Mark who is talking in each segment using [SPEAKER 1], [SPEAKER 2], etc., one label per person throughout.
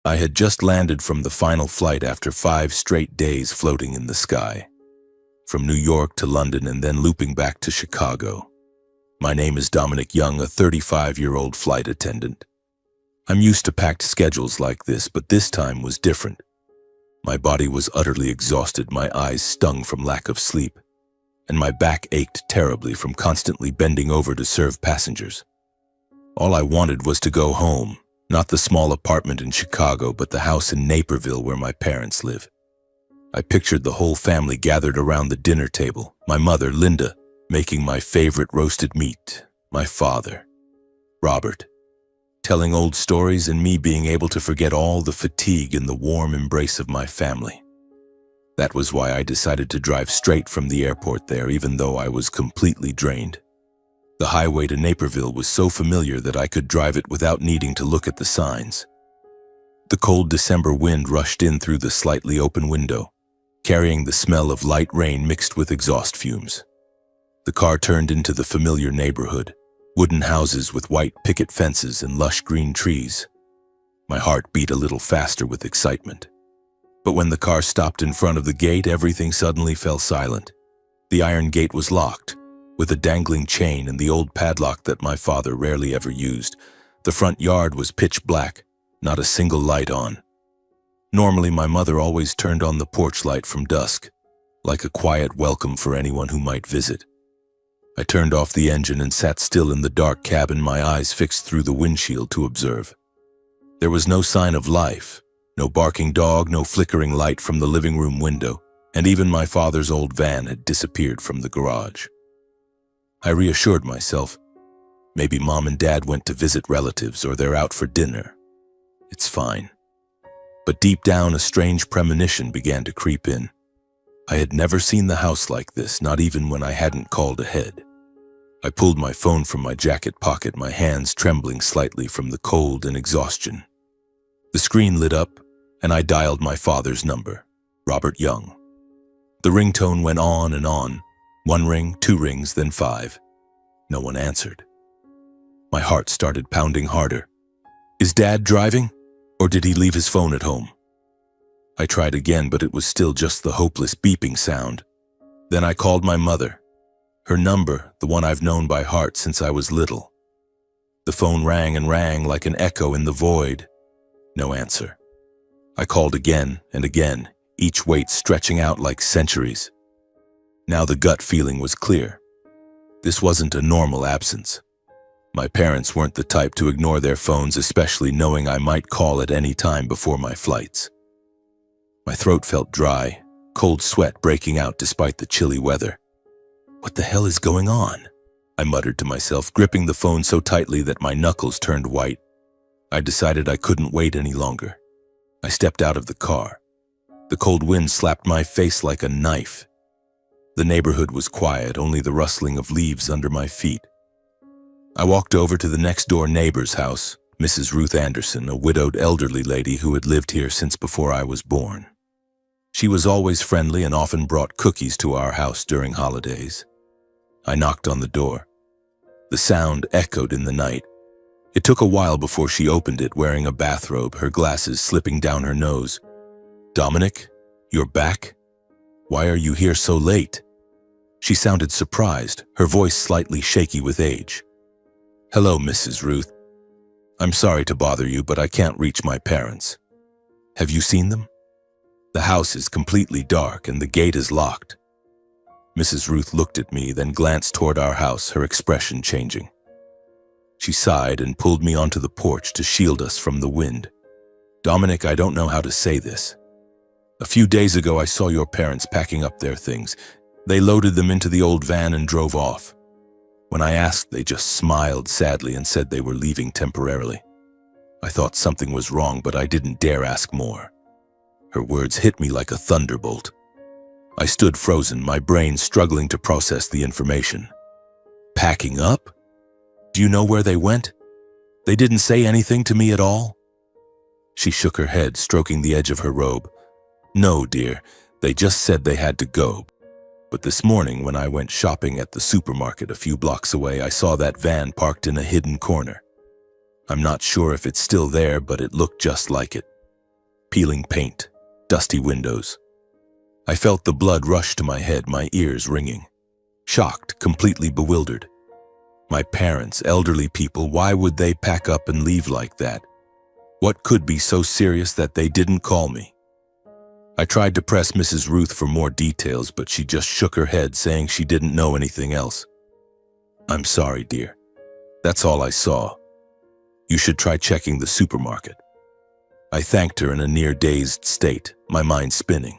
[SPEAKER 1] I had just landed from the final flight after 5 straight days floating in the sky, from New York to London and then looping back to Chicago. My name is Dominic Young, a 35-year-old flight attendant. I'm used to packed schedules like this, but this time was different. My body was utterly exhausted, my eyes stung from lack of sleep, and my back ached terribly from constantly bending over to serve passengers. All I wanted was to go home. Not the small apartment in Chicago, but the house in Naperville where my parents live. I pictured the whole family gathered around the dinner table, my mother, Linda, making my favorite roasted meat, my father, Robert, telling old stories, and me being able to forget all the fatigue in the warm embrace of my family. That was why I decided to drive straight from the airport there, even though I was completely drained. The highway to Naperville was so familiar that I could drive it without needing to look at the signs. The cold December wind rushed in through the slightly open window, carrying the smell of light rain mixed with exhaust fumes. The car turned into the familiar neighborhood, wooden houses with white picket fences and lush green trees. My heart beat a little faster with excitement. But when the car stopped in front of the gate, everything suddenly fell silent. The iron gate was locked, with a dangling chain and the old padlock that my father rarely ever used. The front yard was pitch black, not a single light on. Normally, my mother always turned on the porch light from dusk, like a quiet welcome for anyone who might visit. I turned off the engine and sat still in the dark cabin, my eyes fixed through the windshield to observe. There was no sign of life, no barking dog, no flickering light from the living room window, and even my father's old van had disappeared from the garage. I reassured myself. Maybe Mom and Dad went to visit relatives or they're out for dinner. It's fine. But deep down, a strange premonition began to creep in. I had never seen the house like this, not even when I hadn't called ahead. I pulled my phone from my jacket pocket, my hands trembling slightly from the cold and exhaustion. The screen lit up, and I dialed my father's number, Robert Young. The ringtone went on and on. 1 ring, 2 rings, then 5. No one answered. My heart started pounding harder. Is Dad driving? Or did he leave his phone at home? I tried again, but it was still just the hopeless beeping sound. Then I called my mother. Her number, the one I've known by heart since I was little. The phone rang and rang like an echo in the void. No answer. I called again and again, each wait stretching out like centuries. Now the gut feeling was clear. This wasn't a normal absence. My parents weren't the type to ignore their phones, especially knowing I might call at any time before my flights. My throat felt dry, cold sweat breaking out despite the chilly weather. What the hell is going on? I muttered to myself, gripping the phone so tightly that my knuckles turned white. I decided I couldn't wait any longer. I stepped out of the car. The cold wind slapped my face like a knife. The neighborhood was quiet, only the rustling of leaves under my feet. I walked over to the next-door neighbor's house, Mrs. Ruth Anderson, a widowed elderly lady who had lived here since before I was born. She was always friendly and often brought cookies to our house during holidays. I knocked on the door. The sound echoed in the night. It took a while before she opened it, wearing a bathrobe, her glasses slipping down her nose. "Dominic, you're back? Why are you here so late?" She sounded surprised, her voice slightly shaky with age. "Hello, Mrs. Ruth. I'm sorry to bother you, but I can't reach my parents. Have you seen them? The house is completely dark and the gate is locked." Mrs. Ruth looked at me, then glanced toward our house, her expression changing. She sighed and pulled me onto the porch to shield us from the wind. "Dominic, I don't know how to say this. A few days ago, I saw your parents packing up their things. They loaded them into the old van and drove off. When I asked, they just smiled sadly and said they were leaving temporarily. I thought something was wrong, but I didn't dare ask more." Her words hit me like a thunderbolt. I stood frozen, my brain struggling to process the information. "Packing up? Do you know where they went? They didn't say anything to me at all?" She shook her head, stroking the edge of her robe. "No, dear, they just said they had to go. But this morning, when I went shopping at the supermarket a few blocks away, I saw that van parked in a hidden corner. I'm not sure if it's still there, but it looked just like it. peeling paint, dusty windows. I felt the blood rush to my head, my ears ringing. Shocked, completely bewildered. My parents, elderly people, why would they pack up and leave like that? What could be so serious that they didn't call me? I tried to press Mrs. Ruth for more details, but she just shook her head, saying she didn't know anything else. I'm sorry, dear. That's all I saw. You should try checking the supermarket. I thanked her in a near-dazed state, my mind spinning.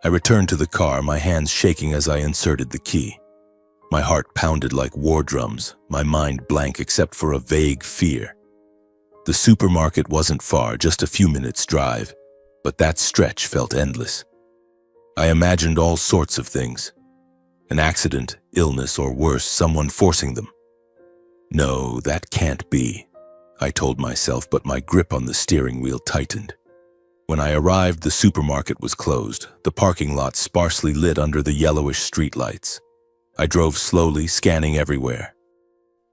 [SPEAKER 1] I returned to the car, my hands shaking as I inserted the key. My heart pounded like war drums, my mind blank except for a vague fear. The supermarket wasn't far, just a few minutes' drive, but that stretch felt endless. I imagined all sorts of things. An accident, illness, or worse, someone forcing them. No, that can't be, I told myself, but my grip on the steering wheel tightened. When I arrived, the supermarket was closed, the parking lot sparsely lit under the yellowish streetlights. I drove slowly, scanning everywhere.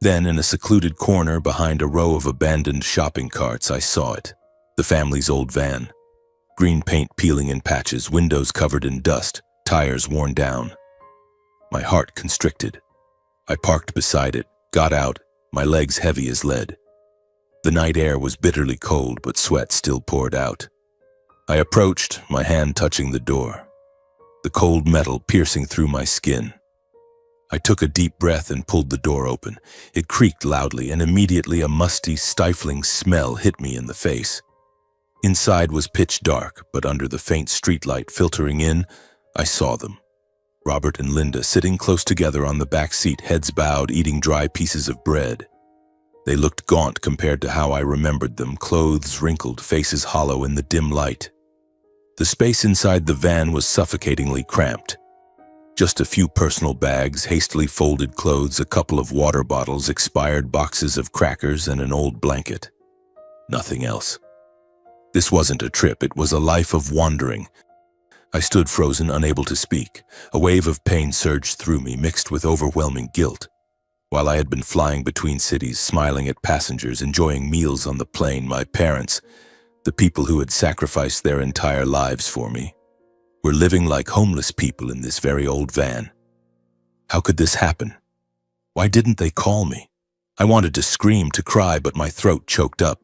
[SPEAKER 1] Then, in a secluded corner behind a row of abandoned shopping carts, I saw it. The family's old van. Green paint peeling in patches, windows covered in dust, tires worn down. My heart constricted. I parked beside it, got out, my legs heavy as lead. The night air was bitterly cold, but sweat still poured out. I approached, my hand touching the door. The cold metal piercing through my skin. I took a deep breath and pulled the door open. It creaked loudly, and immediately a musty, stifling smell hit me in the face. Inside was pitch dark, but under the faint streetlight filtering in, I saw them. Robert and Linda sitting close together on the back seat, heads bowed, eating dry pieces of bread. They looked gaunt compared to how I remembered them, clothes wrinkled, faces hollow in the dim light. The space inside the van was suffocatingly cramped. Just a few personal bags, hastily folded clothes, a couple of water bottles, expired boxes of crackers, and an old blanket. Nothing else. This wasn't a trip, it was a life of wandering. I stood frozen, unable to speak. A wave of pain surged through me, mixed with overwhelming guilt. While I had been flying between cities, smiling at passengers, enjoying meals on the plane, my parents, the people who had sacrificed their entire lives for me, were living like homeless people in this very old van. How could this happen? Why didn't they call me? I wanted to scream, to cry, but my throat choked up.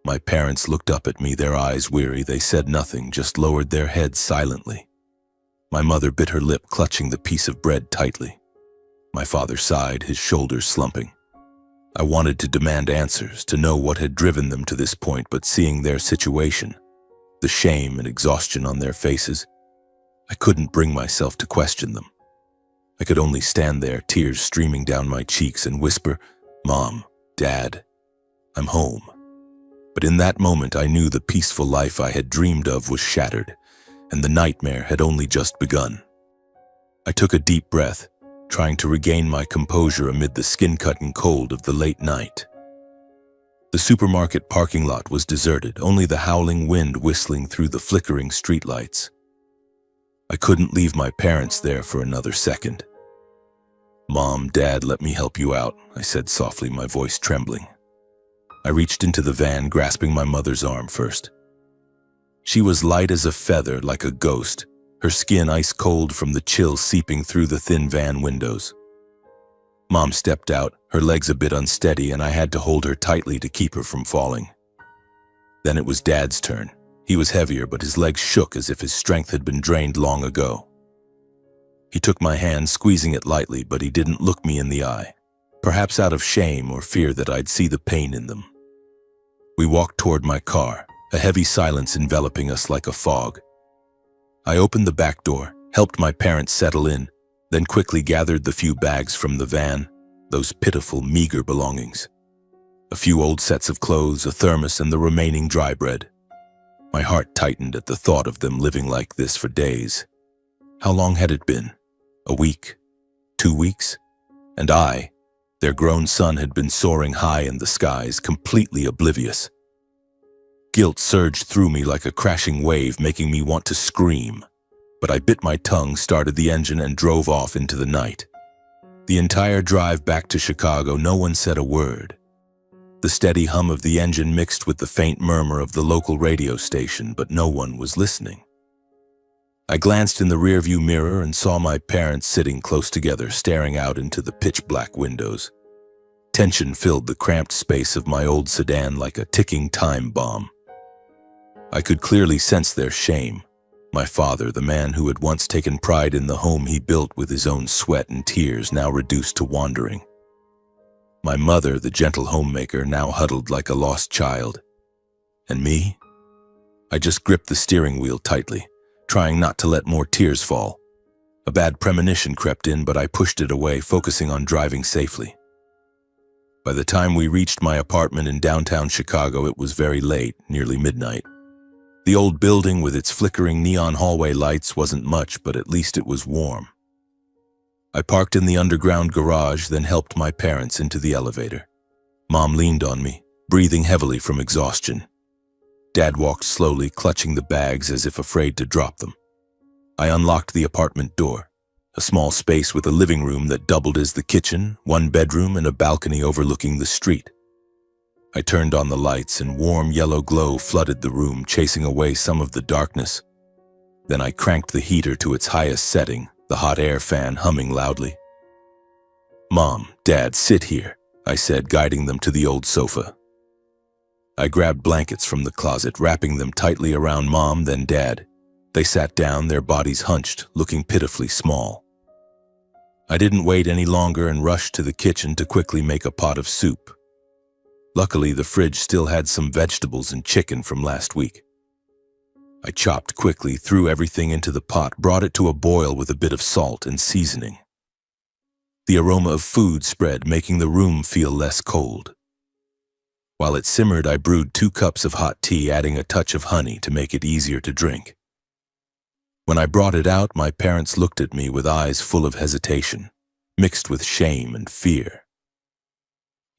[SPEAKER 1] My parents looked up at me, their eyes weary. They said nothing, just lowered their heads silently. My mother bit her lip, clutching the piece of bread tightly. My father sighed, his shoulders slumping. I wanted to demand answers, to know what had driven them to this point, but seeing their situation, the shame and exhaustion on their faces, I couldn't bring myself to question them. I could only stand there, tears streaming down my cheeks, and whisper, "Mom, Dad, I'm home." But in that moment, I knew the peaceful life I had dreamed of was shattered, and the nightmare had only just begun. I took a deep breath, trying to regain my composure amid the skin-cutting cold of the late night. The supermarket parking lot was deserted, only the howling wind whistling through the flickering streetlights. I couldn't leave my parents there for another second. "Mom, Dad, let me help you out," I said softly, my voice trembling. I reached into the van, grasping my mother's arm first. She was light as a feather, like a ghost, her skin ice cold from the chill seeping through the thin van windows. Mom stepped out, her legs a bit unsteady, and I had to hold her tightly to keep her from falling. Then it was Dad's turn. He was heavier, but his legs shook as if his strength had been drained long ago. He took my hand, squeezing it lightly, but he didn't look me in the eye, perhaps out of shame or fear that I'd see the pain in them. We walked toward my car, a heavy silence enveloping us like a fog. I opened the back door, helped my parents settle in, then quickly gathered the few bags from the van, those pitiful, meager belongings. A few old sets of clothes, a thermos, and the remaining dry bread. My heart tightened at the thought of them living like this for days. How long had it been? A week? 2 weeks? And I, their grown son, had been soaring high in the skies, completely oblivious. Guilt surged through me like a crashing wave, making me want to scream. But I bit my tongue, started the engine, and drove off into the night. The entire drive back to Chicago, no one said a word. The steady hum of the engine mixed with the faint murmur of the local radio station, but no one was listening. I glanced in the rearview mirror and saw my parents sitting close together, staring out into the pitch-black windows. Tension filled the cramped space of my old sedan like a ticking time bomb. I could clearly sense their shame. My father, the man who had once taken pride in the home he built with his own sweat and tears, now reduced to wandering. My mother, the gentle homemaker, now huddled like a lost child. And me? I just gripped the steering wheel tightly, trying not to let more tears fall. A bad premonition crept in, but I pushed it away, focusing on driving safely. By the time we reached my apartment in downtown Chicago, it was very late, nearly midnight. The old building with its flickering neon hallway lights wasn't much, but at least it was warm. I parked in the underground garage, then helped my parents into the elevator. Mom leaned on me, breathing heavily from exhaustion. Dad walked slowly, clutching the bags as if afraid to drop them. I unlocked the apartment door, a small space with a living room that doubled as the kitchen, one bedroom, and a balcony overlooking the street. I turned on the lights, and warm yellow glow flooded the room, chasing away some of the darkness. Then I cranked the heater to its highest setting, the hot air fan humming loudly. "Mom, Dad, sit here," I said, guiding them to the old sofa. I grabbed blankets from the closet, wrapping them tightly around Mom, then Dad. They sat down, their bodies hunched, looking pitifully small. I didn't wait any longer and rushed to the kitchen to quickly make a pot of soup. Luckily, the fridge still had some vegetables and chicken from last week. I chopped quickly, threw everything into the pot, brought it to a boil with a bit of salt and seasoning. The aroma of food spread, making the room feel less cold. While it simmered, I brewed 2 cups of hot tea, adding a touch of honey to make it easier to drink. When I brought it out, my parents looked at me with eyes full of hesitation, mixed with shame and fear.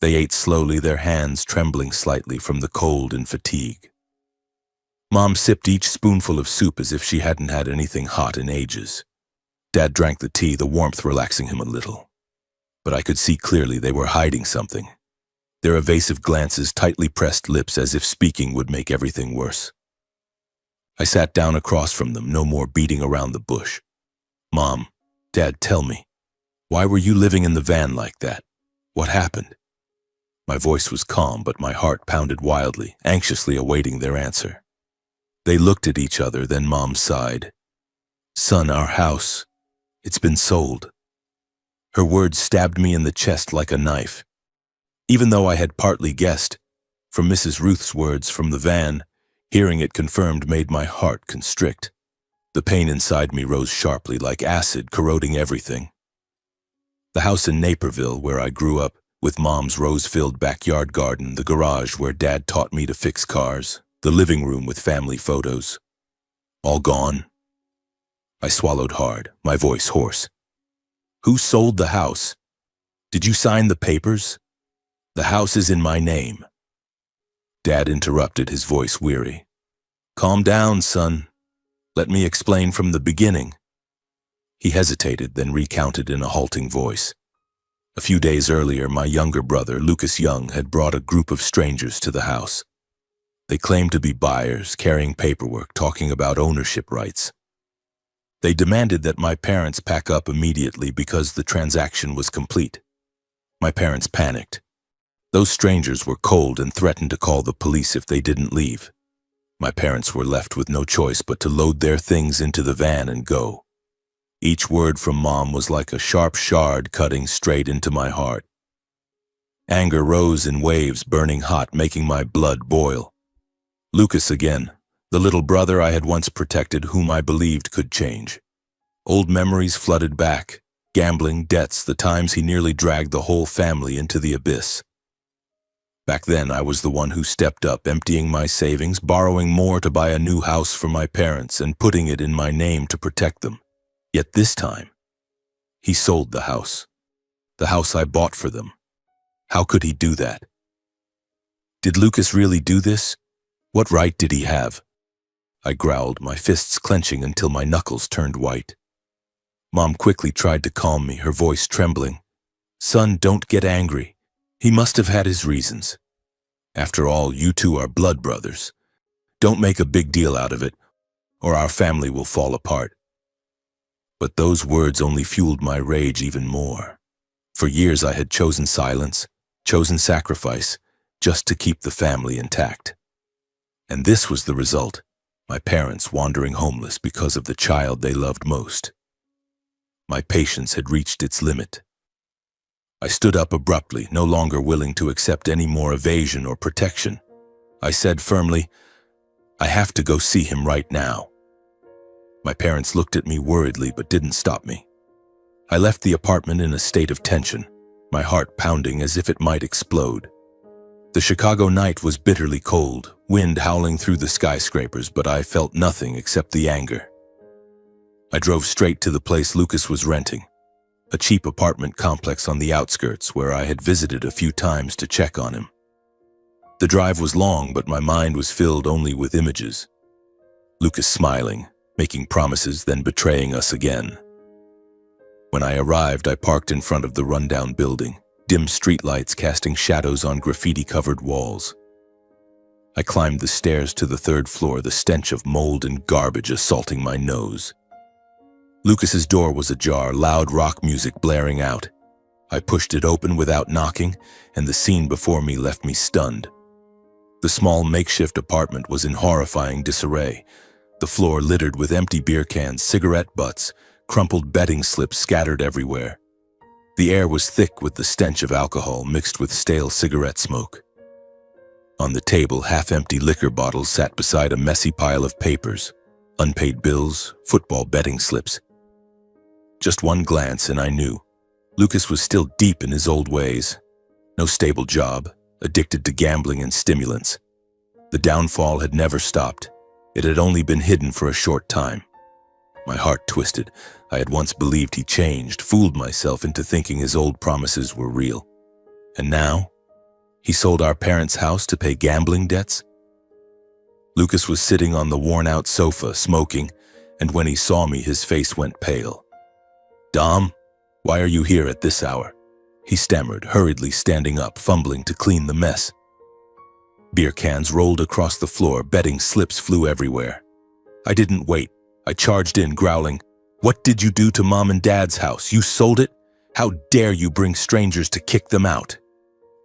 [SPEAKER 1] They ate slowly, their hands trembling slightly from the cold and fatigue. Mom sipped each spoonful of soup as if she hadn't had anything hot in ages. Dad drank the tea, the warmth relaxing him a little. But I could see clearly they were hiding something. Their evasive glances, tightly pressed lips, as if speaking would make everything worse. I sat down across from them, no more beating around the bush. "Mom, Dad, tell me, why were you living in the van like that? What happened?" My voice was calm, but my heart pounded wildly, anxiously awaiting their answer. They looked at each other, then Mom sighed. "Son, our house, it's been sold." Her words stabbed me in the chest like a knife. Even though I had partly guessed, from Mrs. Ruth's words from the van, hearing it confirmed made my heart constrict. The pain inside me rose sharply, like acid corroding everything. The house in Naperville, where I grew up, with Mom's rose-filled backyard garden, the garage where Dad taught me to fix cars, the living room with family photos. All gone. I swallowed hard, my voice hoarse. "Who sold the house? Did you sign the papers? The house is in my name." Dad interrupted, his voice weary. "Calm down, son. Let me explain from the beginning." He hesitated, then recounted in a halting voice. A few days earlier, my younger brother, Lucas Young, had brought a group of strangers to the house. They claimed to be buyers, carrying paperwork, talking about ownership rights. They demanded that my parents pack up immediately because the transaction was complete. My parents panicked. Those strangers were cold and threatened to call the police if they didn't leave. My parents were left with no choice but to load their things into the van and go. Each word from Mom was like a sharp shard cutting straight into my heart. Anger rose in waves, burning hot, making my blood boil. Lucas again, the little brother I had once protected, whom I believed could change. Old memories flooded back, gambling, debts, the times he nearly dragged the whole family into the abyss. Back then, I was the one who stepped up, emptying my savings, borrowing more to buy a new house for my parents, and putting it in my name to protect them. Yet this time, he sold the house I bought for them. How could he do that? Did Lucas really do this? What right did he have? I growled, my fists clenching until my knuckles turned white. Mom quickly tried to calm me, her voice trembling. "Son, don't get angry. He must have had his reasons. After all, you two are blood brothers. Don't make a big deal out of it, or our family will fall apart." But those words only fueled my rage even more. For years I had chosen silence, chosen sacrifice, just to keep the family intact. And this was the result: my parents wandering homeless because of the child they loved most. My patience had reached its limit. I stood up abruptly, no longer willing to accept any more evasion or protection. I said firmly, "I have to go see him right now." My parents looked at me worriedly but didn't stop me. I left the apartment in a state of tension, my heart pounding as if it might explode. The Chicago night was bitterly cold, wind howling through the skyscrapers, but I felt nothing except the anger. I drove straight to the place Lucas was renting, a cheap apartment complex on the outskirts where I had visited a few times to check on him. The drive was long, but my mind was filled only with images. Lucas smiling, making promises, then betraying us again. When I arrived, I parked in front of the rundown building, dim streetlights casting shadows on graffiti-covered walls. I climbed the stairs to the third floor, the stench of mold and garbage assaulting my nose. Lucas's door was ajar, loud rock music blaring out. I pushed it open without knocking, and the scene before me left me stunned. The small makeshift apartment was in horrifying disarray, the floor littered with empty beer cans, cigarette butts, crumpled betting slips scattered everywhere. The air was thick with the stench of alcohol mixed with stale cigarette smoke. On the table, half-empty liquor bottles sat beside a messy pile of papers, unpaid bills, football betting slips. Just one glance and I knew. Lucas was still deep in his old ways. No stable job, addicted to gambling and stimulants. The downfall had never stopped. It had only been hidden for a short time. My heart twisted. I had once believed he changed, fooled myself into thinking his old promises were real. And now, he sold our parents' house to pay gambling debts? Lucas was sitting on the worn-out sofa, smoking, and when he saw me, his face went pale. "Dom, why are you here at this hour?" he stammered, hurriedly standing up, fumbling to clean the mess. Beer cans rolled across the floor, betting slips flew everywhere. I didn't wait. I charged in, growling, "What did you do to Mom and Dad's house? You sold it? How dare you bring strangers to kick them out?"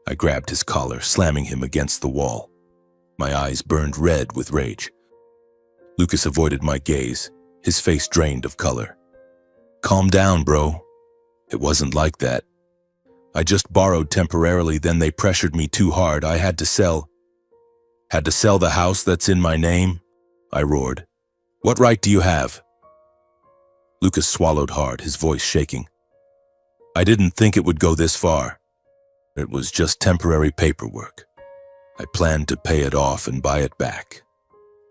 [SPEAKER 1] I grabbed his collar, slamming him against the wall. My eyes burned red with rage. Lucas avoided my gaze, his face drained of color. "Calm down, bro. It wasn't like that. I just borrowed temporarily, then they pressured me too hard. I had to sell. Had to sell the house that's in my name?" I roared. "What right do you have?" Lucas swallowed hard, his voice shaking. "I didn't think it would go this far. It was just temporary paperwork. I planned to pay it off and buy it back.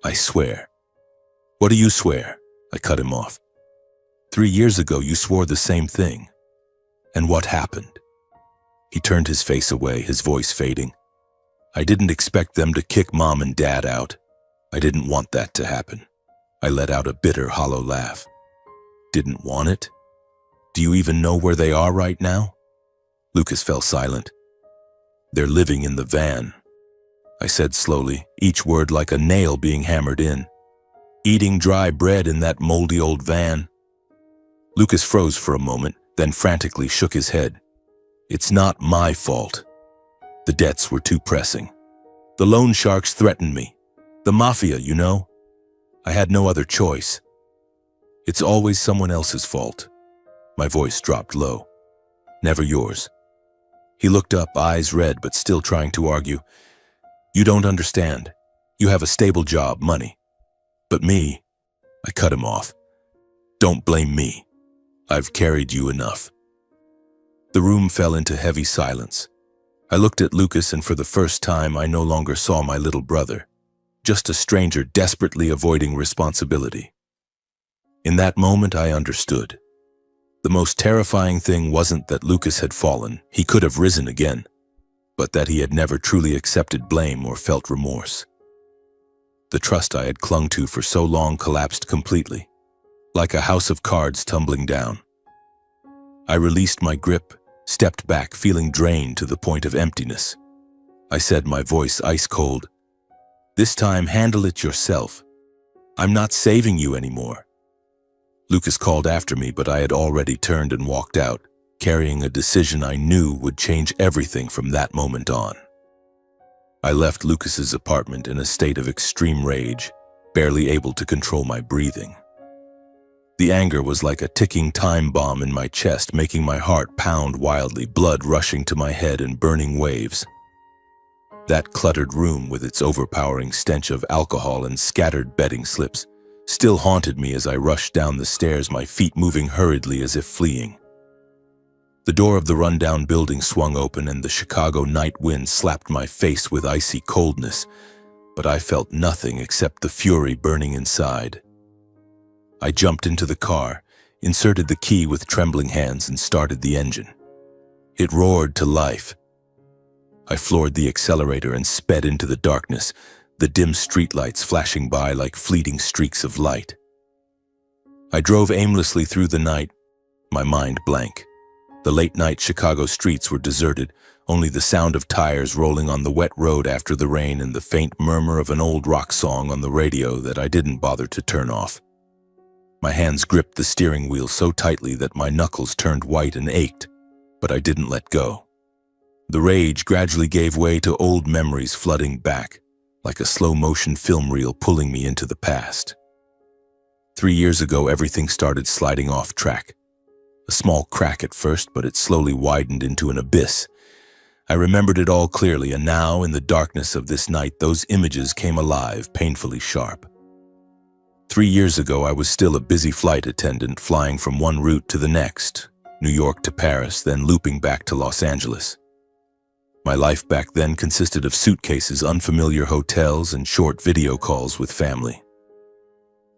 [SPEAKER 1] I swear." "What do you swear?" I cut him off. 3 years ago, you swore the same thing. And what happened?" He turned his face away, his voice fading. "I didn't expect them to kick Mom and Dad out. I didn't want that to happen." I let out a bitter, hollow laugh. "Didn't want it? Do you even know where they are right now?" Lucas fell silent. "They're living in the van," I said slowly, each word like a nail being hammered in. "Eating dry bread in that moldy old van." Lucas froze for a moment, then frantically shook his head. "It's not my fault. The debts were too pressing. The loan sharks threatened me. The mafia, you know. I had no other choice. It's always someone else's fault." My voice dropped low. "Never yours." He looked up, eyes red but still trying to argue. "You don't understand. You have a stable job, money. But me," I cut him off. "Don't blame me. I've carried you enough." The room fell into heavy silence. I looked at Lucas, and for the first time I no longer saw my little brother, just a stranger desperately avoiding responsibility. In that moment I understood. The most terrifying thing wasn't that Lucas had fallen, he could have risen again, but that he had never truly accepted blame or felt remorse. The trust I had clung to for so long collapsed completely, like a house of cards tumbling down. I released my grip, stepped back, feeling drained to the point of emptiness. I said, my voice ice cold. "This time, handle it yourself. I'm not saving you anymore." Lucas called after me, but I had already turned and walked out, carrying a decision I knew would change everything from that moment on. I left Lucas's apartment in a state of extreme rage, barely able to control my breathing. The anger was like a ticking time bomb in my chest, making my heart pound wildly, blood rushing to my head in burning waves. That cluttered room, with its overpowering stench of alcohol and scattered bedding slips, still haunted me as I rushed down the stairs, my feet moving hurriedly as if fleeing. The door of the rundown building swung open and the Chicago night wind slapped my face with icy coldness, but I felt nothing except the fury burning inside. I jumped into the car, inserted the key with trembling hands, and started the engine. It roared to life. I floored the accelerator and sped into the darkness, the dim streetlights flashing by like fleeting streaks of light. I drove aimlessly through the night, my mind blank. The late-night Chicago streets were deserted, only the sound of tires rolling on the wet road after the rain and the faint murmur of an old rock song on the radio that I didn't bother to turn off. My hands gripped the steering wheel so tightly that my knuckles turned white and ached, but I didn't let go. The rage gradually gave way to old memories flooding back, like a slow-motion film reel pulling me into the past. 3 years ago, everything started sliding off track. A small crack at first, but it slowly widened into an abyss. I remembered it all clearly, and now, in the darkness of this night, those images came alive, painfully sharp. 3 years ago, I was still a busy flight attendant, flying from one route to the next, New York to Paris, then looping back to Los Angeles. My life back then consisted of suitcases, unfamiliar hotels, and short video calls with family.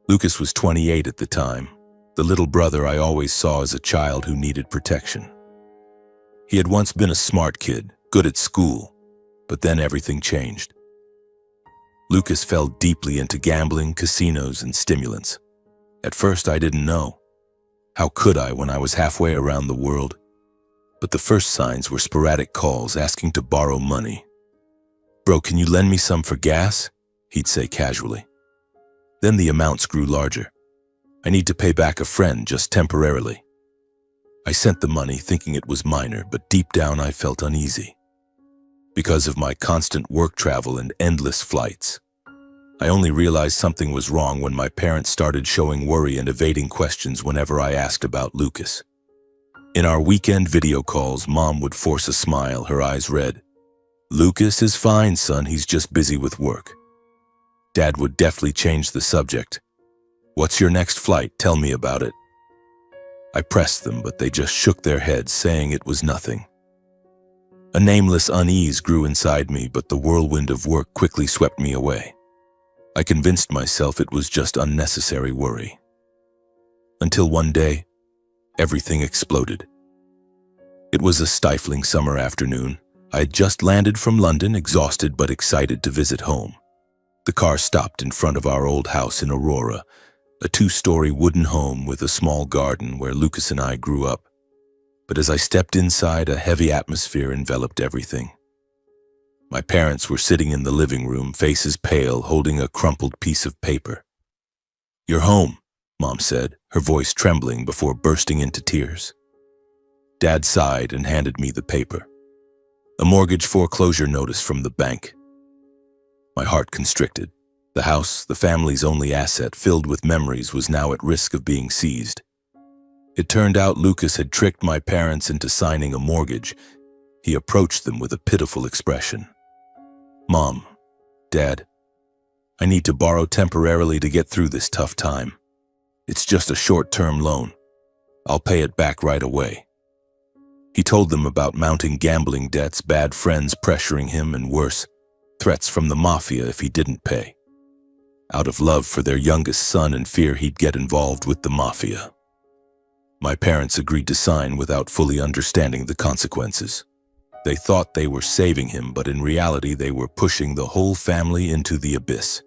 [SPEAKER 1] Lucas was 28 at the time, the little brother I always saw as a child who needed protection. He had once been a smart kid, good at school, but then everything changed. Lucas fell deeply into gambling, casinos, and stimulants. At first, I didn't know. How could I when I was halfway around the world? But the first signs were sporadic calls asking to borrow money. "Bro, can you lend me some for gas?" he'd say casually. Then the amounts grew larger. "I need to pay back a friend just temporarily." I sent the money thinking it was minor, but deep down I felt uneasy. Because of my constant work travel and endless flights, I only realized something was wrong when my parents started showing worry and evading questions whenever I asked about Lucas. In our weekend video calls, Mom would force a smile, her eyes red. "Lucas is fine, son, he's just busy with work." Dad would deftly change the subject. "What's your next flight? Tell me about it." I pressed them, but they just shook their heads, saying it was nothing. A nameless unease grew inside me, but the whirlwind of work quickly swept me away. I convinced myself it was just unnecessary worry. Until one day, everything exploded. It was a stifling summer afternoon. I had just landed from London, exhausted but excited to visit home. The car stopped in front of our old house in Aurora, a 2-story wooden home with a small garden where Lucas and I grew up. But as I stepped inside, a heavy atmosphere enveloped everything. My parents were sitting in the living room, faces pale, holding a crumpled piece of paper. "You're home," Mom said, her voice trembling before bursting into tears. Dad sighed and handed me the paper. A mortgage foreclosure notice from the bank. My heart constricted. The house, the family's only asset, filled with memories, was now at risk of being seized. It turned out Lucas had tricked my parents into signing a mortgage. He approached them with a pitiful expression. "Mom, Dad, I need to borrow temporarily to get through this tough time. It's just a short-term loan. I'll pay it back right away." He told them about mounting gambling debts, bad friends pressuring him, and worse, threats from the mafia if he didn't pay. Out of love for their youngest son and fear he'd get involved with the mafia. My parents agreed to sign without fully understanding the consequences. They thought they were saving him, but in reality they were pushing the whole family into the abyss.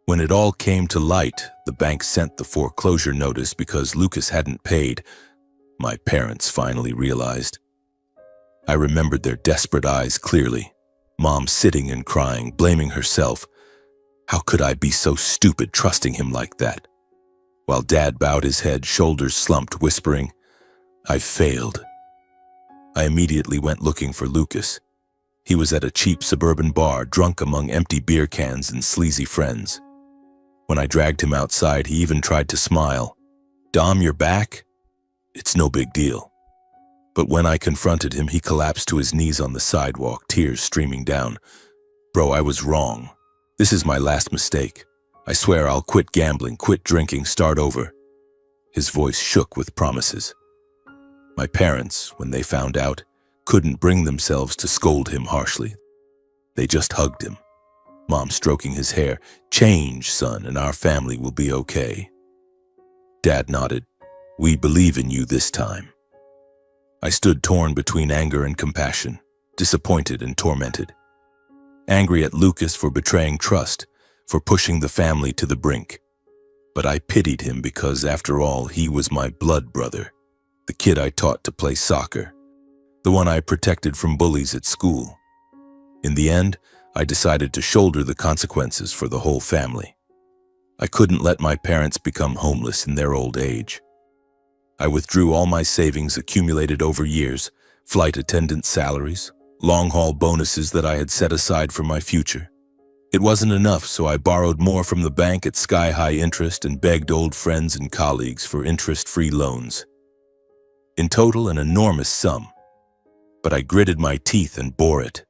[SPEAKER 1] When it all came to light, the bank sent the foreclosure notice because Lucas hadn't paid. My parents finally realized. I remembered their desperate eyes clearly. Mom sitting and crying, blaming herself. How could I be so stupid trusting him like that? While Dad bowed his head, shoulders slumped, whispering, "I failed." I immediately went looking for Lucas. He was at a cheap suburban bar, drunk among empty beer cans and sleazy friends. When I dragged him outside, he even tried to smile. "Dom, you're back? It's no big deal." But when I confronted him, he collapsed to his knees on the sidewalk, tears streaming down. "Bro, I was wrong. This is my last mistake. I swear I'll quit gambling, quit drinking, start over." His voice shook with promises. My parents, when they found out, couldn't bring themselves to scold him harshly. They just hugged him. Mom stroking his hair. "Change, son, and our family will be okay." Dad nodded. "We believe in you this time." I stood torn between anger and compassion, disappointed and tormented. Angry at Lucas for betraying trust, for pushing the family to the brink. But I pitied him because, after all, he was my blood brother, the kid I taught to play soccer, the one I protected from bullies at school. In the end, I decided to shoulder the consequences for the whole family. I couldn't let my parents become homeless in their old age. I withdrew all my savings accumulated over years, flight attendant salaries, long-haul bonuses that I had set aside for my future. It wasn't enough, so I borrowed more from the bank at sky-high interest and begged old friends and colleagues for interest-free loans. In total, an enormous sum. But I gritted my teeth and bore it.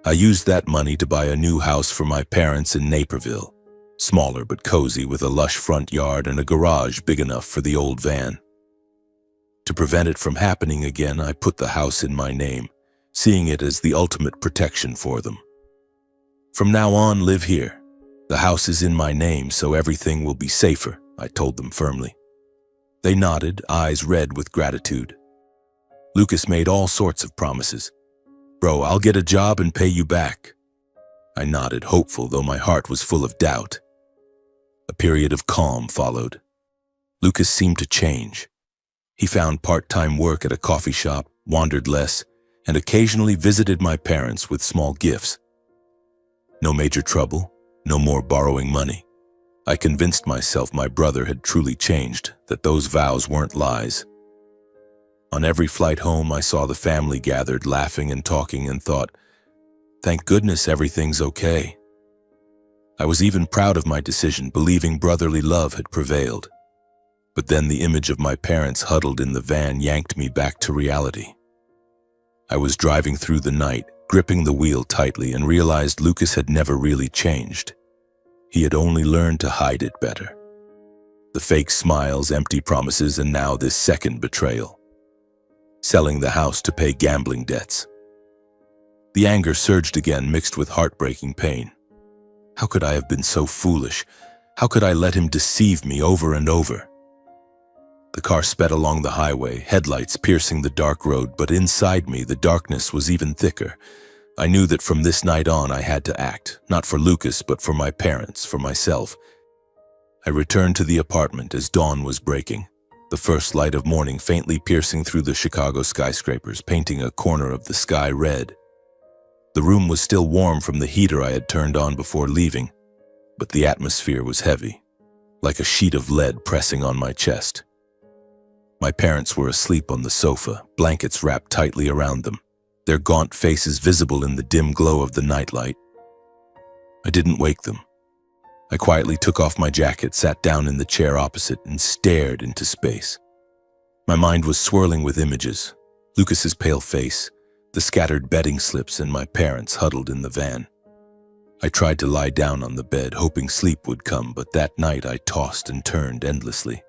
[SPEAKER 1] I used that money to buy a new house for my parents in Naperville, smaller but cozy, with a lush front yard and a garage big enough for the old van. To prevent it from happening again, I put the house in my name, seeing it as the ultimate protection for them. "From now on, live here. The house is in my name, so everything will be safer," I told them firmly. They nodded, eyes red with gratitude. Lucas made all sorts of promises. "Bro, I'll get a job and pay you back." I nodded, hopeful, though my heart was full of doubt. A period of calm followed. Lucas seemed to change. He found part-time work at a coffee shop, wandered less, and occasionally visited my parents with small gifts. No major trouble, no more borrowing money. I convinced myself my brother had truly changed, that those vows weren't lies. On every flight home, I saw the family gathered, laughing and talking, and thought, thank goodness everything's okay. I was even proud of my decision, believing brotherly love had prevailed. But then the image of my parents huddled in the van yanked me back to reality. I was driving through the night, gripping the wheel tightly, and realized Lucas had never really changed. He had only learned to hide it better. The fake smiles, empty promises, and now this second betrayal. Selling the house to pay gambling debts. The anger surged again, mixed with heartbreaking pain. How could I have been so foolish? How could I let him deceive me over and over? The car sped along the highway, headlights piercing the dark road, but inside me the darkness was even thicker. I knew that from this night on I had to act, not for Lucas, but for my parents, for myself. I returned to the apartment as dawn was breaking, the first light of morning faintly piercing through the Chicago skyscrapers, painting a corner of the sky red. The room was still warm from the heater I had turned on before leaving, but the atmosphere was heavy, like a sheet of lead pressing on my chest. My parents were asleep on the sofa, blankets wrapped tightly around them, their gaunt faces visible in the dim glow of the nightlight. I didn't wake them. I quietly took off my jacket, sat down in the chair opposite, and stared into space. My mind was swirling with images, Lucas's pale face, the scattered bedding slips, and my parents huddled in the van. I tried to lie down on the bed, hoping sleep would come, but that night I tossed and turned endlessly.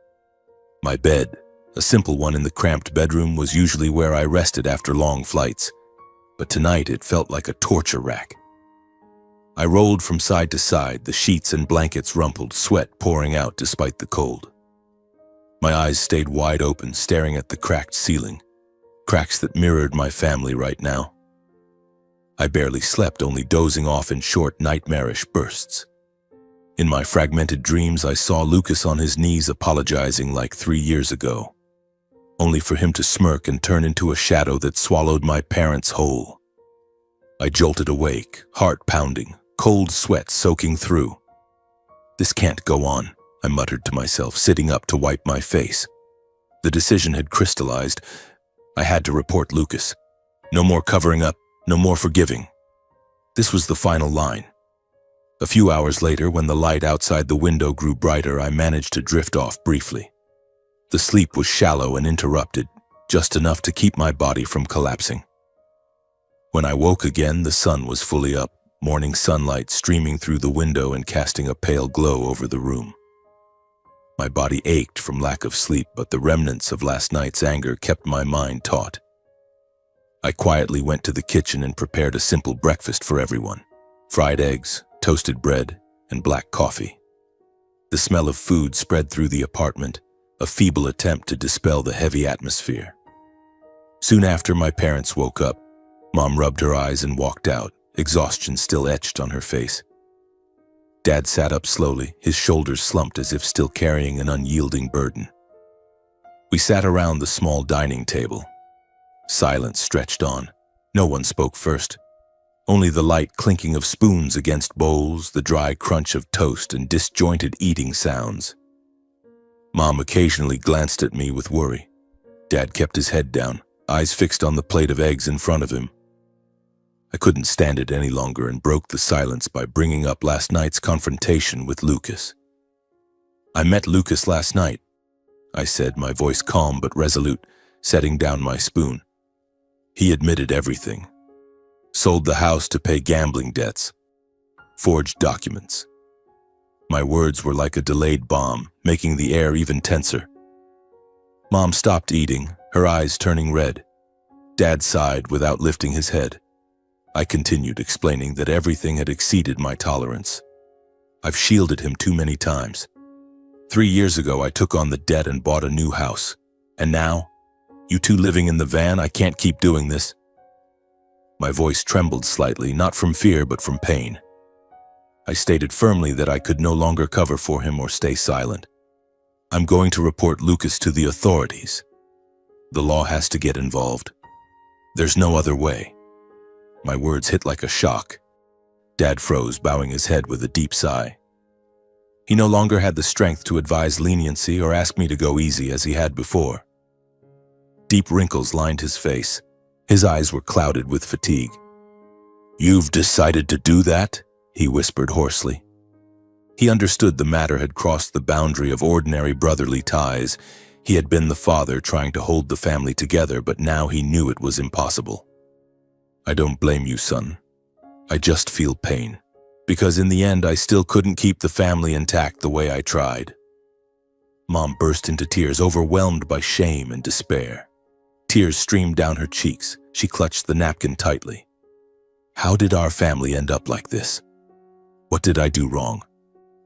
[SPEAKER 1] My bed, a simple one in the cramped bedroom, was usually where I rested after long flights, but tonight it felt like a torture rack. I rolled from side to side, the sheets and blankets rumpled, sweat pouring out despite the cold. My eyes stayed wide open, staring at the cracked ceiling, cracks that mirrored my family right now. I barely slept, only dozing off in short, nightmarish bursts. In my fragmented dreams, I saw Lucas on his knees apologizing like 3 years ago, only for him to smirk and turn into a shadow that swallowed my parents whole. I jolted awake, heart pounding, cold sweat soaking through. This can't go on, I muttered to myself, sitting up to wipe my face. The decision had crystallized. I had to report Lucas. No more covering up, no more forgiving. This was the final line. A few hours later, when the light outside the window grew brighter, I managed to drift off briefly. The sleep was shallow and interrupted, just enough to keep my body from collapsing. When I woke again, the sun was fully up, morning sunlight streaming through the window and casting a pale glow over the room. My body ached from lack of sleep, but the remnants of last night's anger kept my mind taut. I quietly went to the kitchen and prepared a simple breakfast for everyone: fried eggs, toasted bread, and black coffee. The smell of food spread through the apartment, a feeble attempt to dispel the heavy atmosphere. Soon after, my parents woke up. Mom rubbed her eyes and walked out, exhaustion still etched on her face. Dad sat up slowly, his shoulders slumped as if still carrying an unyielding burden. We sat around the small dining table. Silence stretched on. No one spoke first. Only the light clinking of spoons against bowls, the dry crunch of toast, and disjointed eating sounds. Mom occasionally glanced at me with worry. Dad kept his head down, eyes fixed on the plate of eggs in front of him. I couldn't stand it any longer and broke the silence by bringing up last night's confrontation with Lucas. "I met Lucas last night," I said, my voice calm but resolute, setting down my spoon. "He admitted everything. Sold the house to pay gambling debts. Forged documents." My words were like a delayed bomb, making the air even tenser. Mom stopped eating, her eyes turning red. Dad sighed without lifting his head. I continued, explaining that everything had exceeded my tolerance. I've shielded him too many times. 3 years ago, I took on the debt and bought a new house. And now, you two living in the van, I can't keep doing this. My voice trembled slightly, not from fear but from pain. I stated firmly that I could no longer cover for him or stay silent. "I'm going to report Lucas to the authorities. The law has to get involved. There's no other way." My words hit like a shock. Dad froze, bowing his head with a deep sigh. He no longer had the strength to advise leniency or ask me to go easy as he had before. Deep wrinkles lined his face. His eyes were clouded with fatigue. "You've decided to do that?" he whispered hoarsely. He understood the matter had crossed the boundary of ordinary brotherly ties. He had been the father trying to hold the family together, but now he knew it was impossible. "I don't blame you, son. I just feel pain, because in the end I still couldn't keep the family intact the way I tried." Mom burst into tears, overwhelmed by shame and despair. Tears streamed down her cheeks. She clutched the napkin tightly. "How did our family end up like this? What did I do wrong?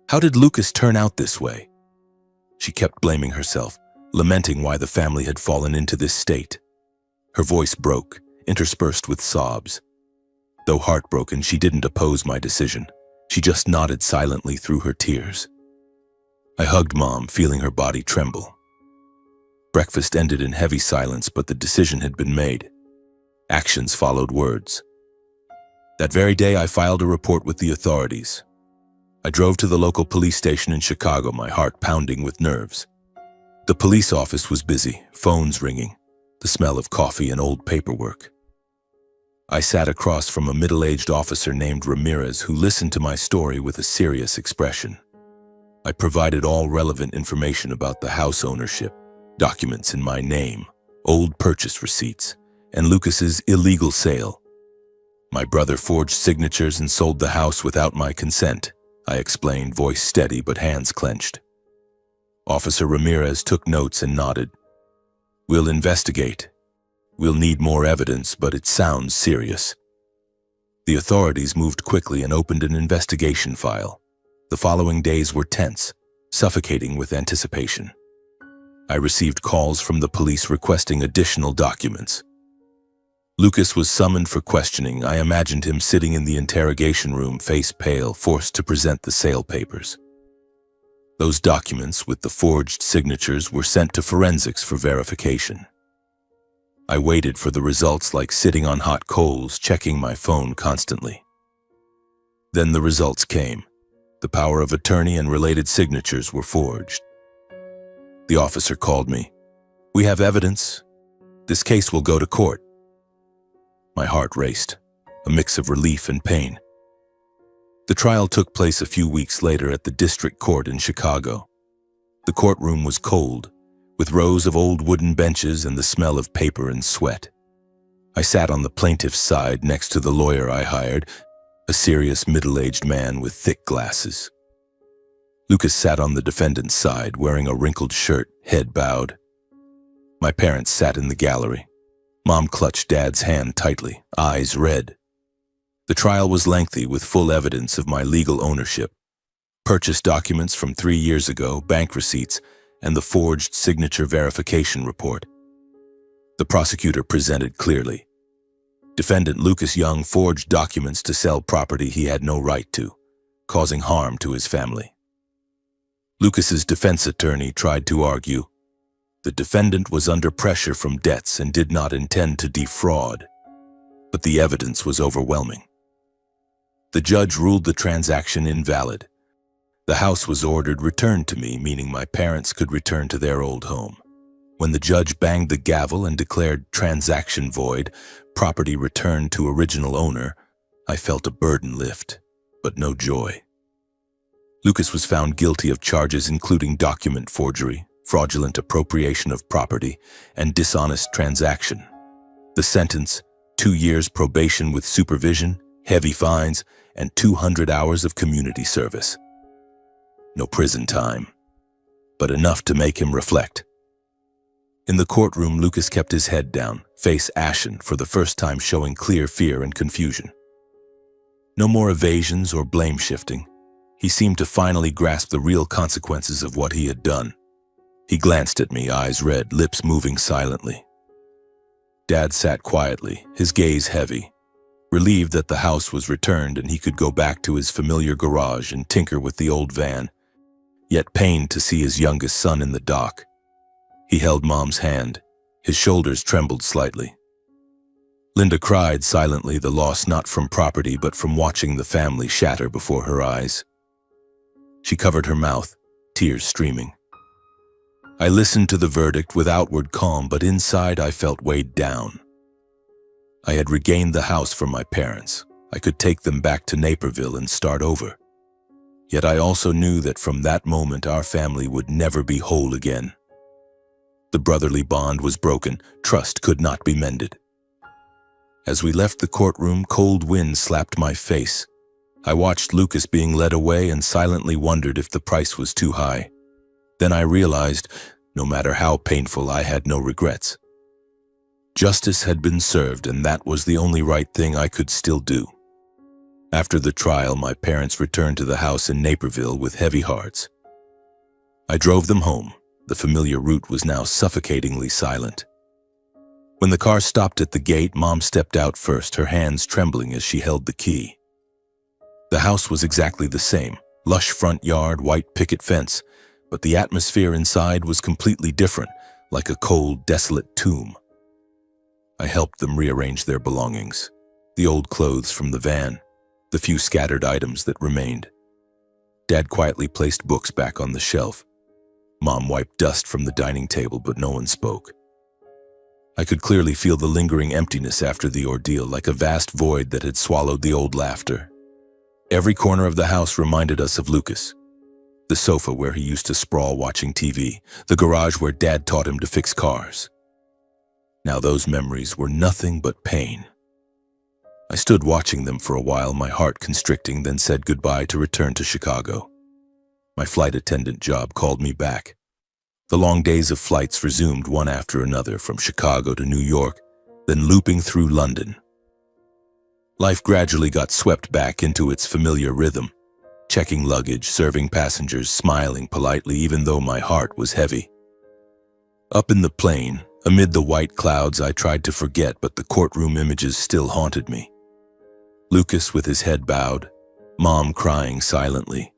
[SPEAKER 1] How did Lucas turn out this way?" She kept blaming herself, lamenting why the family had fallen into this state. Her voice broke, interspersed with sobs. Though heartbroken, she didn't oppose my decision. She just nodded silently through her tears. I hugged Mom, feeling her body tremble. Breakfast ended in heavy silence, but the decision had been made. Actions followed words. That very day, I filed a report with the authorities. I drove to the local police station in Chicago, my heart pounding with nerves. The police office was busy, phones ringing, the smell of coffee and old paperwork. I sat across from a middle-aged officer named Ramirez who listened to my story with a serious expression. I provided all relevant information about the house ownership, documents in my name, old purchase receipts, and Lucas's illegal sale. My brother forged signatures and sold the house without my consent, I explained, voice steady but hands clenched. Officer Ramirez took notes and nodded. "We'll investigate. We'll need more evidence, but it sounds serious." The authorities moved quickly and opened an investigation file. The following days were tense, suffocating with anticipation. I received calls from the police requesting additional documents. Lucas was summoned for questioning. I imagined him sitting in the interrogation room, face pale, forced to present the sale papers. Those documents with the forged signatures were sent to forensics for verification. I waited for the results like sitting on hot coals, checking my phone constantly. Then the results came. The power of attorney and related signatures were forged. The officer called me. "We have evidence. This case will go to court." My heart raced, a mix of relief and pain. The trial took place a few weeks later at the district court in Chicago. The courtroom was cold, with rows of old wooden benches and the smell of paper and sweat. I sat on the plaintiff's side next to the lawyer I hired, a serious middle-aged man with thick glasses. Lucas sat on the defendant's side, wearing a wrinkled shirt, head bowed. My parents sat in the gallery. Mom clutched Dad's hand tightly, eyes red. The trial was lengthy, with full evidence of my legal ownership. Purchase documents from 3 years ago, bank receipts, and the forged signature verification report. The prosecutor presented clearly. Defendant Lucas Young forged documents to sell property he had no right to, causing harm to his family. Lucas's defense attorney tried to argue the defendant was under pressure from debts and did not intend to defraud, but the evidence was overwhelming. The judge ruled the transaction invalid. The house was ordered returned to me, meaning my parents could return to their old home. When the judge banged the gavel and declared transaction void, property returned to original owner, I felt a burden lift, but no joy. Lucas was found guilty of charges including document forgery, fraudulent appropriation of property, and dishonest transaction. The sentence, 2 years probation with supervision, heavy fines, and 200 hours of community service. No prison time, but enough to make him reflect. In the courtroom, Lucas kept his head down, face ashen, for the first time showing clear fear and confusion. No more evasions or blame shifting. He seemed to finally grasp the real consequences of what he had done. He glanced at me, eyes red, lips moving silently. Dad sat quietly, his gaze heavy, relieved that the house was returned and he could go back to his familiar garage and tinker with the old van, yet pained to see his youngest son in the dock. He held Mom's hand. His shoulders trembled slightly. Linda cried silently, the loss not from property but from watching the family shatter before her eyes. She covered her mouth, tears streaming. I listened to the verdict with outward calm, but inside I felt weighed down. I had regained the house for my parents. I could take them back to Naperville and start over. Yet I also knew that from that moment our family would never be whole again. The brotherly bond was broken. Trust could not be mended. As we left the courtroom, cold winds slapped my face. I watched Lucas being led away and silently wondered if the price was too high. Then I realized, no matter how painful, I had no regrets. Justice had been served, and that was the only right thing I could still do. After the trial, my parents returned to the house in Naperville with heavy hearts. I drove them home. The familiar route was now suffocatingly silent. When the car stopped at the gate, Mom stepped out first, her hands trembling as she held the key. The house was exactly the same, lush front yard, white picket fence, but the atmosphere inside was completely different, like a cold, desolate tomb. I helped them rearrange their belongings, the old clothes from the van, the few scattered items that remained. Dad quietly placed books back on the shelf. Mom wiped dust from the dining table, but no one spoke. I could clearly feel the lingering emptiness after the ordeal, like a vast void that had swallowed the old laughter. Every corner of the house reminded us of Lucas. The sofa where he used to sprawl watching TV, the garage where Dad taught him to fix cars. Now those memories were nothing but pain. I stood watching them for a while, my heart constricting, then said goodbye to return to Chicago. My flight attendant job called me back. The long days of flights resumed one after another, from Chicago to New York, then looping through London. Life gradually got swept back into its familiar rhythm, checking luggage, serving passengers, smiling politely even though my heart was heavy. Up in the plane, amid the white clouds, I tried to forget, but the courtroom images still haunted me. Lucas with his head bowed, Mom crying silently.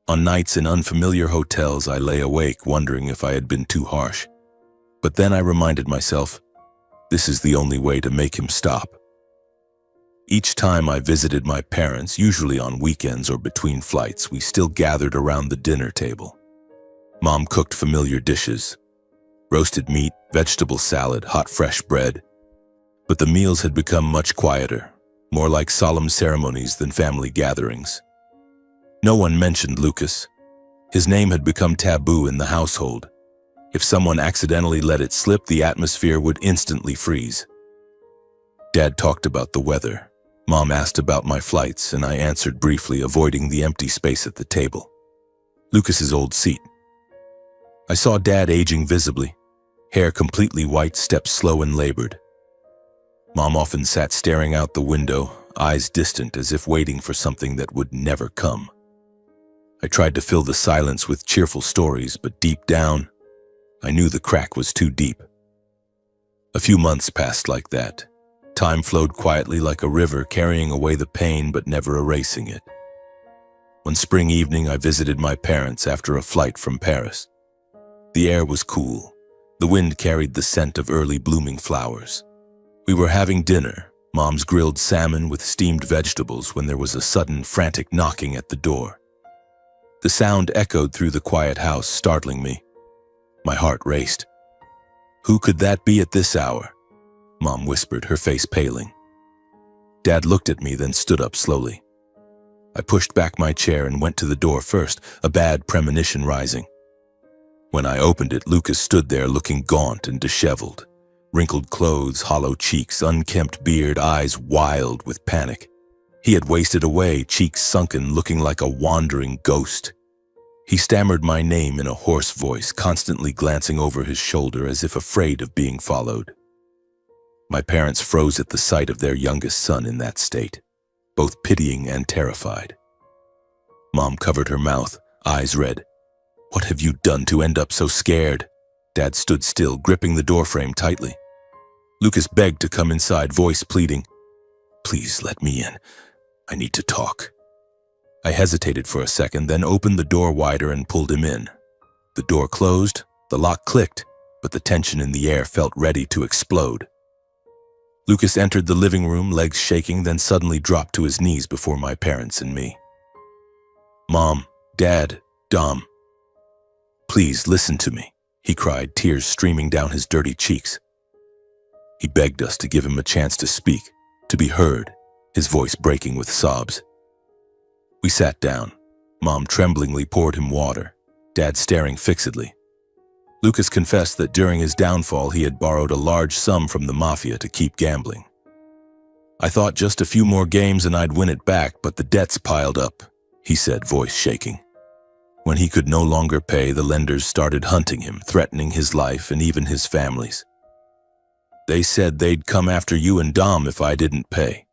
[SPEAKER 1] On nights in unfamiliar hotels, I lay awake wondering if I had been too harsh. But then I reminded myself, This is the only way to make him stop. Each time I visited my parents, usually on weekends or between flights, we still gathered around the dinner table. Mom cooked familiar dishes: roasted meat, vegetable salad, hot fresh bread. But the meals had become much quieter, more like solemn ceremonies than family gatherings. No one mentioned Lucas. His name had become taboo in the household. If someone accidentally let it slip, the atmosphere would instantly freeze. Dad talked about the weather. Mom asked about my flights, and I answered briefly, avoiding the empty space at the table. Lucas's old seat. I saw Dad aging visibly, hair completely white, steps slow and labored. Mom often sat staring out the window, eyes distant as if waiting for something that would never come. I tried to fill the silence with cheerful stories, but deep down, I knew the crack was too deep. A few months passed like that. Time flowed quietly like a river, carrying away the pain but never erasing it. One spring evening, I visited my parents after a flight from Paris. The air was cool. The wind carried the scent of early blooming flowers. We were having dinner, Mom's grilled salmon with steamed vegetables, when there was a sudden, frantic knocking at the door. The sound echoed through the quiet house, startling me. My heart raced. Who could that be at this hour? Mom whispered, her face paling. Dad looked at me, then stood up slowly. I pushed back my chair and went to the door first, a bad premonition rising. When I opened it, Lucas stood there looking gaunt and disheveled. Wrinkled clothes, hollow cheeks, unkempt beard, eyes wild with panic. He had wasted away, cheeks sunken, looking like a wandering ghost. He stammered my name in a hoarse voice, constantly glancing over his shoulder as if afraid of being followed. My parents froze at the sight of their youngest son in that state, both pitying and terrified. Mom covered her mouth, eyes red. What have you done to end up so scared? Dad stood still, gripping the doorframe tightly. Lucas begged to come inside, voice pleading. Please let me in. I need to talk. I hesitated for a second, then opened the door wider and pulled him in. The door closed, the lock clicked, but the tension in the air felt ready to explode. Lucas entered the living room, legs shaking, then suddenly dropped to his knees before my parents and me. Mom, Dad, Dom. Please listen to me, he cried, tears streaming down his dirty cheeks. He begged us to give him a chance to speak, to be heard, his voice breaking with sobs. We sat down. Mom tremblingly poured him water, Dad staring fixedly. Lucas confessed that during his downfall he had borrowed a large sum from the mafia to keep gambling. I thought just a few more games and I'd win it back, but the debts piled up, he said, voice shaking. When he could no longer pay, the lenders started hunting him, threatening his life and even his family's. They said they'd come after you and Dom if I didn't pay.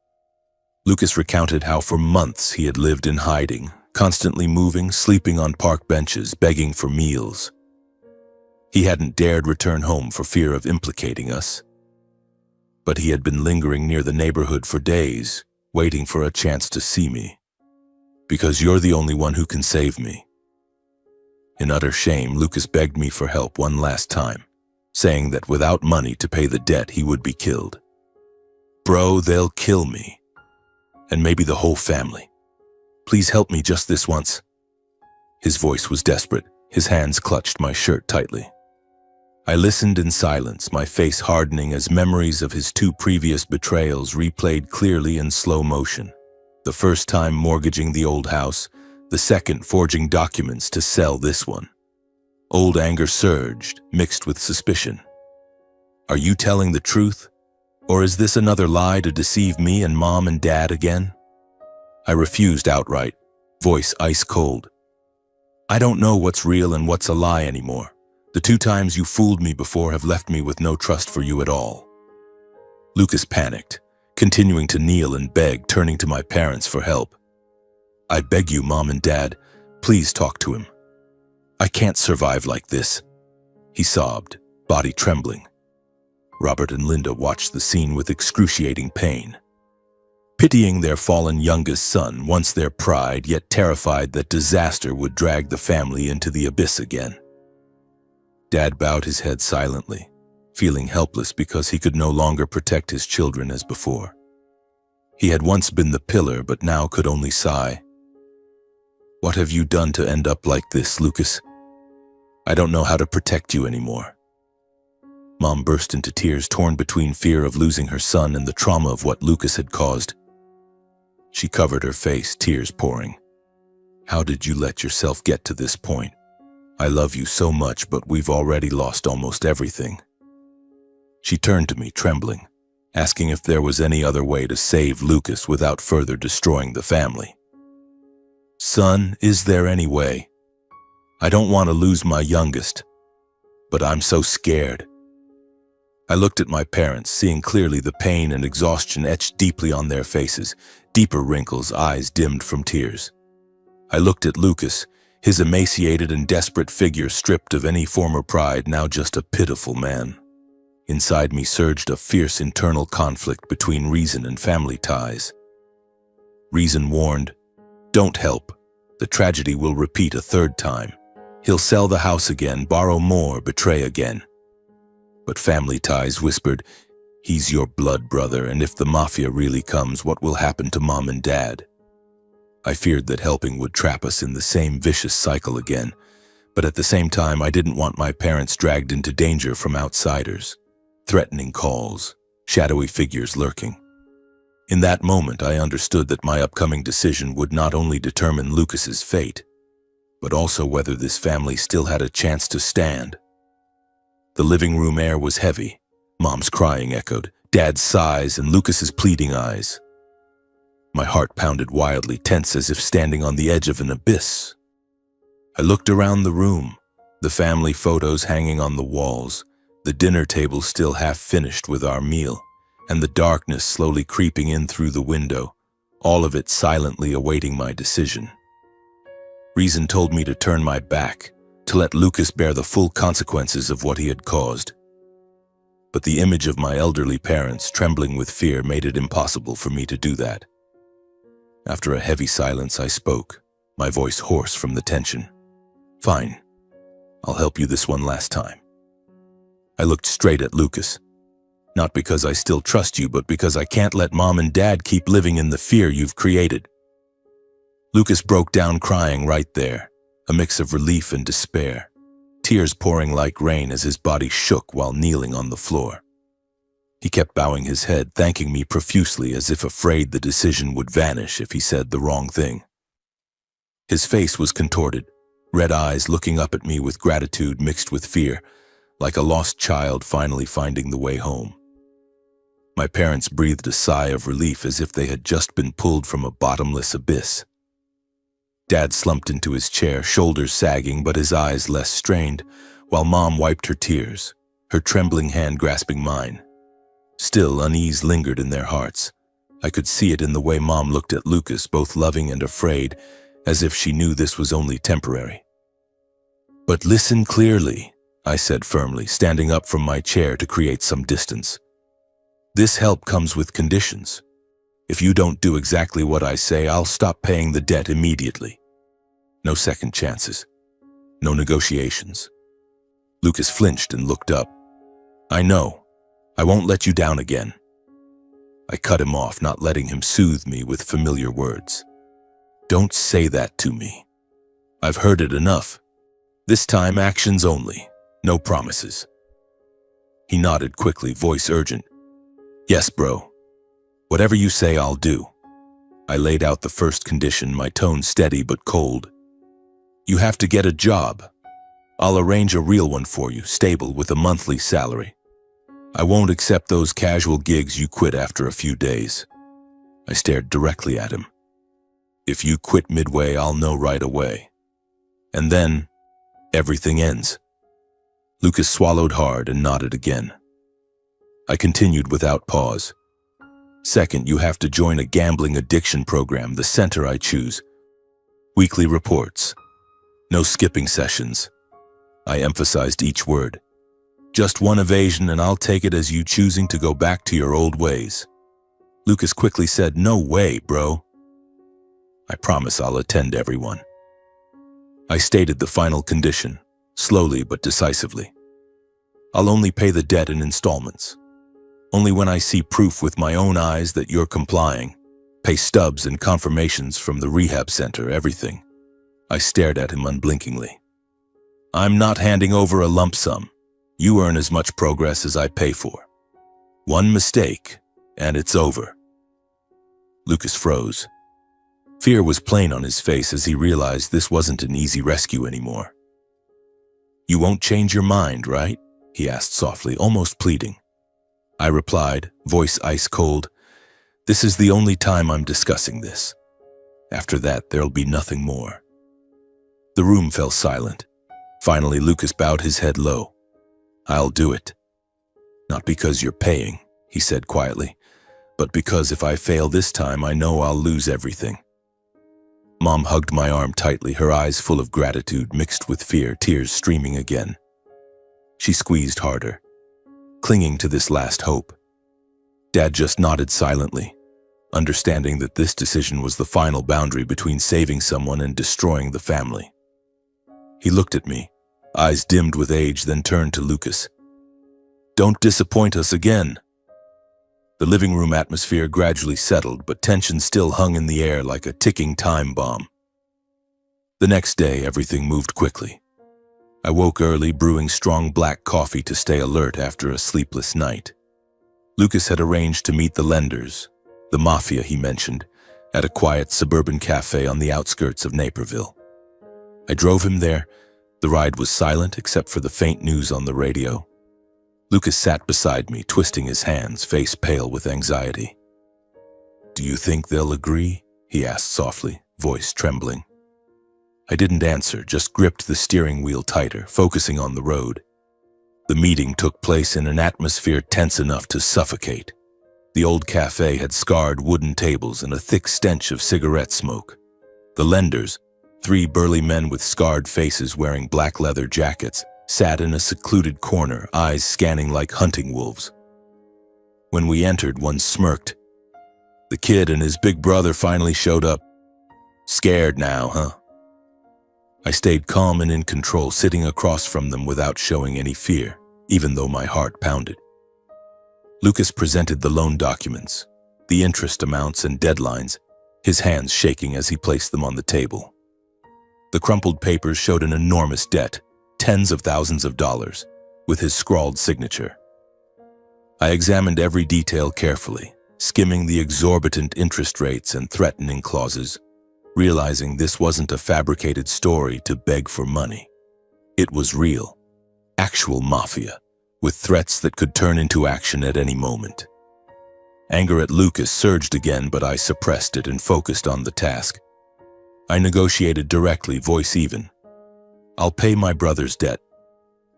[SPEAKER 1] Lucas recounted how for months he had lived in hiding, constantly moving, sleeping on park benches, begging for meals. He hadn't dared return home for fear of implicating us. But he had been lingering near the neighborhood for days, waiting for a chance to see me. Because you're the only one who can save me. In utter shame, Lucas begged me for help one last time, saying that without money to pay the debt, he would be killed. Bro, they'll kill me. And maybe the whole family. Please help me just this once. His voice was desperate. His hands clutched my shirt tightly. I listened in silence, my face hardening as memories of his two previous betrayals replayed clearly in slow motion. The first time mortgaging the old house, the second forging documents to sell this one. Old anger surged, mixed with suspicion. Are you telling the truth? Or is this another lie to deceive me and Mom and Dad again? I refused outright, voice ice cold. I don't know what's real and what's a lie anymore. The 2 times you fooled me before have left me with no trust for you at all. Lucas panicked, continuing to kneel and beg, turning to my parents for help. I beg you, Mom and Dad, please talk to him. I can't survive like this. He sobbed, body trembling. Robert and Linda watched the scene with excruciating pain. Pitying their fallen youngest son, once their pride, yet terrified that disaster would drag the family into the abyss again. Dad bowed his head silently, feeling helpless because he could no longer protect his children as before. He had once been the pillar, but now could only sigh. "What have you done to end up like this, Lucas? I don't know how to protect you anymore." Mom burst into tears, torn between fear of losing her son and the trauma of what Lucas had caused. She covered her face, tears pouring. "How did you let yourself get to this point? I love you so much, but we've already lost almost everything." She turned to me, trembling, asking if there was any other way to save Lucas without further destroying the family. "Son, is there any way? I don't want to lose my youngest, but I'm so scared." I looked at my parents, seeing clearly the pain and exhaustion etched deeply on their faces, deeper wrinkles, eyes dimmed from tears. I looked at Lucas, his emaciated and desperate figure stripped of any former pride, now just a pitiful man. Inside me surged a fierce internal conflict between reason and family ties. Reason warned, "Don't help. The tragedy will repeat a third time. He'll sell the house again, borrow more, betray again." But family ties whispered, "He's your blood brother, and if the mafia really comes, what will happen to Mom and Dad?" I feared that helping would trap us in the same vicious cycle again, but at the same time I didn't want my parents dragged into danger from outsiders. Threatening calls, shadowy figures lurking. In that moment, I understood that my upcoming decision would not only determine Lucas's fate, but also whether this family still had a chance to stand. The living room air was heavy. Mom's crying echoed, Dad's sighs, and Lucas's pleading eyes. My heart pounded wildly, tense as if standing on the edge of an abyss. I looked around the room, the family photos hanging on the walls, the dinner table still half finished with our meal, and the darkness slowly creeping in through the window, all of it silently awaiting my decision. Reason told me to turn my back, to let Lucas bear the full consequences of what he had caused. But the image of my elderly parents trembling with fear made it impossible for me to do that. After a heavy silence, I spoke, my voice hoarse from the tension. "Fine. I'll help you this one last time." I looked straight at Lucas. "Not because I still trust you, but because I can't let Mom and Dad keep living in the fear you've created." Lucas broke down crying right there, a mix of relief and despair, tears pouring like rain as his body shook while kneeling on the floor. He kept bowing his head, thanking me profusely as if afraid the decision would vanish if he said the wrong thing. His face was contorted, red eyes looking up at me with gratitude mixed with fear, like a lost child finally finding the way home. My parents breathed a sigh of relief as if they had just been pulled from a bottomless abyss. Dad slumped into his chair, shoulders sagging but his eyes less strained, while Mom wiped her tears, her trembling hand grasping mine. Still, unease lingered in their hearts. I could see it in the way Mom looked at Lucas, both loving and afraid, as if she knew this was only temporary. "But listen clearly," I said firmly, standing up from my chair to create some distance. "This help comes with conditions. If you don't do exactly what I say, I'll stop paying the debt immediately. No second chances. No negotiations." Lucas flinched and looked up. "I know. I won't let you down again." I cut him off, not letting him soothe me with familiar words. "Don't say that to me. I've heard it enough. This time, actions only. No promises." He nodded quickly, voice urgent. "Yes, bro. Whatever you say, I'll do." I laid out the first condition, my tone steady but cold. "You have to get a job. I'll arrange a real one for you, stable, with a monthly salary. I won't accept those casual gigs you quit after a few days." I stared directly at him. "If you quit midway, I'll know right away. And then, everything ends." Lucas swallowed hard and nodded again. I continued without pause. "Second, you have to join a gambling addiction program, the center I choose. Weekly reports. No skipping sessions." I emphasized each word. "Just one evasion and I'll take it as you choosing to go back to your old ways." Lucas quickly said, "No way, bro." "I promise I'll attend everyone." I stated the final condition, slowly but decisively. I'll only pay the debt in installments. Only when I see proof with my own eyes that you're complying. Pay stubs and confirmations from the rehab center, everything." I stared at him unblinkingly. "I'm not handing over a lump sum. You earn as much progress as I pay for. One mistake, and it's over." Lucas froze. Fear was plain on his face as he realized this wasn't an easy rescue anymore. "You won't change your mind, right?" he asked softly, almost pleading. I replied, voice ice cold, "This is the only time I'm discussing this. After that, there'll be nothing more." The room fell silent. Finally, Lucas bowed his head low. "I'll do it. Not because you're paying," he said quietly, "but because if I fail this time, I know I'll lose everything." Mom hugged my arm tightly, her eyes full of gratitude mixed with fear, tears streaming again. She squeezed harder, clinging to this last hope. Dad just nodded silently, understanding that this decision was the final boundary between saving someone and destroying the family. He looked at me, eyes dimmed with age, then turned to Lucas. "Don't disappoint us again." The living room atmosphere gradually settled, but tension still hung in the air like a ticking time bomb. The next day, everything moved quickly. I woke early, brewing strong black coffee to stay alert after a sleepless night. Lucas had arranged to meet the lenders, the mafia he mentioned, at a quiet suburban cafe on the outskirts of Naperville. I drove him there. The ride was silent except for the faint news on the radio. Lucas sat beside me, twisting his hands, face pale with anxiety. "Do you think they'll agree?" he asked softly, voice trembling. I didn't answer, just gripped the steering wheel tighter, focusing on the road. The meeting took place in an atmosphere tense enough to suffocate. The old cafe had scarred wooden tables and a thick stench of cigarette smoke. The lenders, 3 burly men with scarred faces wearing black leather jackets, sat in a secluded corner, eyes scanning like hunting wolves. When we entered, one smirked. "The kid and his big brother finally showed up. Scared now, huh?" I stayed calm and in control, sitting across from them without showing any fear, even though my heart pounded. Lucas presented the loan documents, the interest amounts and deadlines, his hands shaking as he placed them on the table. The crumpled papers showed an enormous debt, tens of thousands of dollars, with his scrawled signature. I examined every detail carefully, skimming the exorbitant interest rates and threatening clauses, realizing this wasn't a fabricated story to beg for money. It was real, actual mafia, with threats that could turn into action at any moment. Anger at Lucas surged again, but I suppressed it and focused on the task. I negotiated directly, voice even. "I'll pay my brother's debt,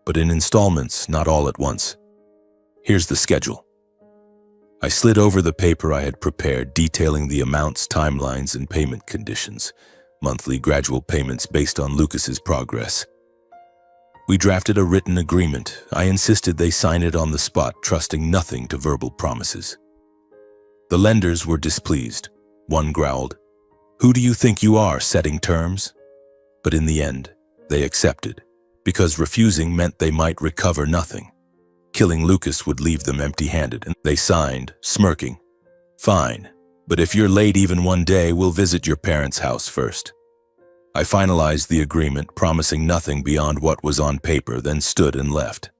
[SPEAKER 1] but in installments, not all at once. Here's the schedule." I slid over the paper I had prepared, detailing the amounts, timelines, and payment conditions, monthly gradual payments based on Lucas's progress. We drafted a written agreement. I insisted they sign it on the spot, trusting nothing to verbal promises. The lenders were displeased. One growled, "Who do you think you are, setting terms?" But in the end, they accepted, because refusing meant they might recover nothing. Killing Lucas would leave them empty-handed, and they signed, smirking. "Fine, but if you're late even one day, we'll visit your parents' house first." I finalized the agreement, promising nothing beyond what was on paper, then stood and left.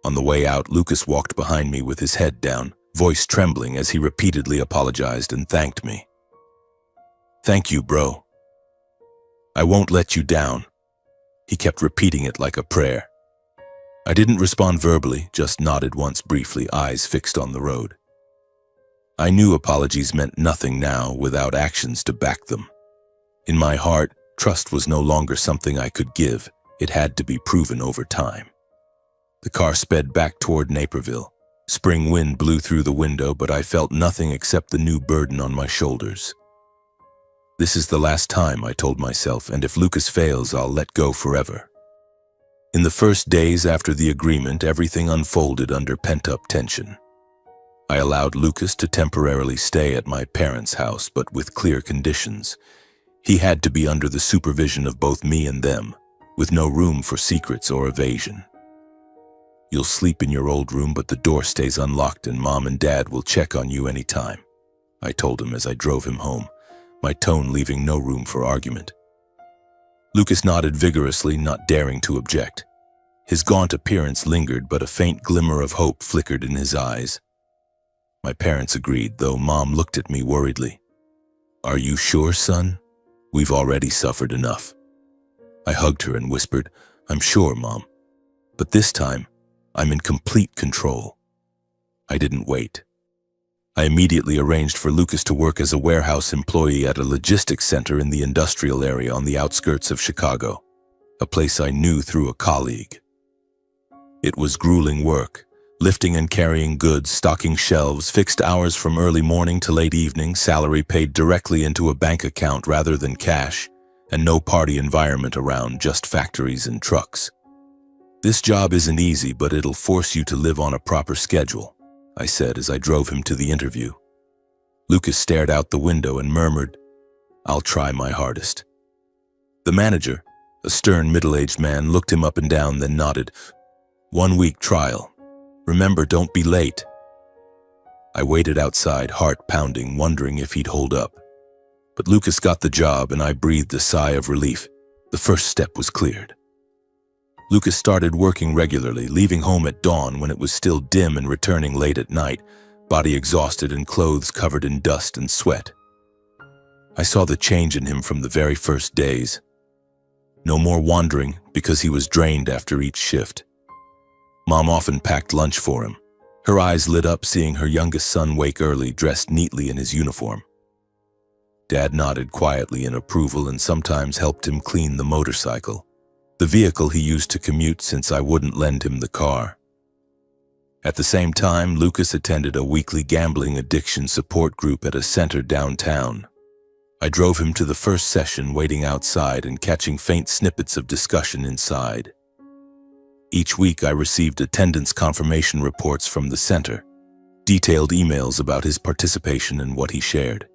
[SPEAKER 1] On the way out, Lucas walked behind me with his head down, voice trembling as he repeatedly apologized and thanked me. "Thank you, bro. I won't let you down." He kept repeating it like a prayer. I didn't respond verbally, just nodded once briefly, eyes fixed on the road. I knew apologies meant nothing now without actions to back them. In my heart, trust was no longer something I could give. It had to be proven over time. The car sped back toward Naperville. Spring wind blew through the window, but I felt nothing except the new burden on my shoulders. This is the last time, I told myself, and if Lucas fails, I'll let go forever. In the first days after the agreement, everything unfolded under pent-up tension. I allowed Lucas to temporarily stay at my parents' house, but with clear conditions. He had to be under the supervision of both me and them, with no room for secrets or evasion. You'll sleep in your old room, but the door stays unlocked and Mom and Dad will check on you anytime, I told him as I drove him home, my tone leaving no room for argument. Lucas nodded vigorously, not daring to object. His gaunt appearance lingered, but a faint glimmer of hope flickered in his eyes. My parents agreed, though Mom looked at me worriedly. Are you sure, son? We've already suffered enough. I hugged her and whispered, I'm sure, Mom. But this time, I'm in complete control. I didn't wait. I immediately arranged for Lucas to work as a warehouse employee at a logistics center in the industrial area on the outskirts of Chicago, a place I knew through a colleague. It was grueling work, lifting and carrying goods, stocking shelves, fixed hours from early morning to late evening, salary paid directly into a bank account rather than cash, and no party environment around, just factories and trucks. This job isn't easy, but it'll force you to live on a proper schedule, I said as I drove him to the interview. Lucas stared out the window and murmured, I'll try my hardest. The manager, a stern middle-aged man, looked him up and down, then nodded. 1 week trial. Remember, don't be late. I waited outside, heart pounding, wondering if he'd hold up. But Lucas got the job and I breathed a sigh of relief. The first step was cleared. Lucas started working regularly, leaving home at dawn when it was still dim and returning late at night, body exhausted and clothes covered in dust and sweat. I saw the change in him from the very first days. No more wandering because he was drained after each shift. Mom often packed lunch for him. Her eyes lit up seeing her youngest son wake early, dressed neatly in his uniform. Dad nodded quietly in approval and sometimes helped him clean the motorcycle, the vehicle he used to commute since I wouldn't lend him the car. At the same time, Lucas attended a weekly gambling addiction support group at a center downtown. I drove him to the first session, waiting outside and catching faint snippets of discussion inside. Each week I received attendance confirmation reports from the center, detailed emails about his participation and what he shared.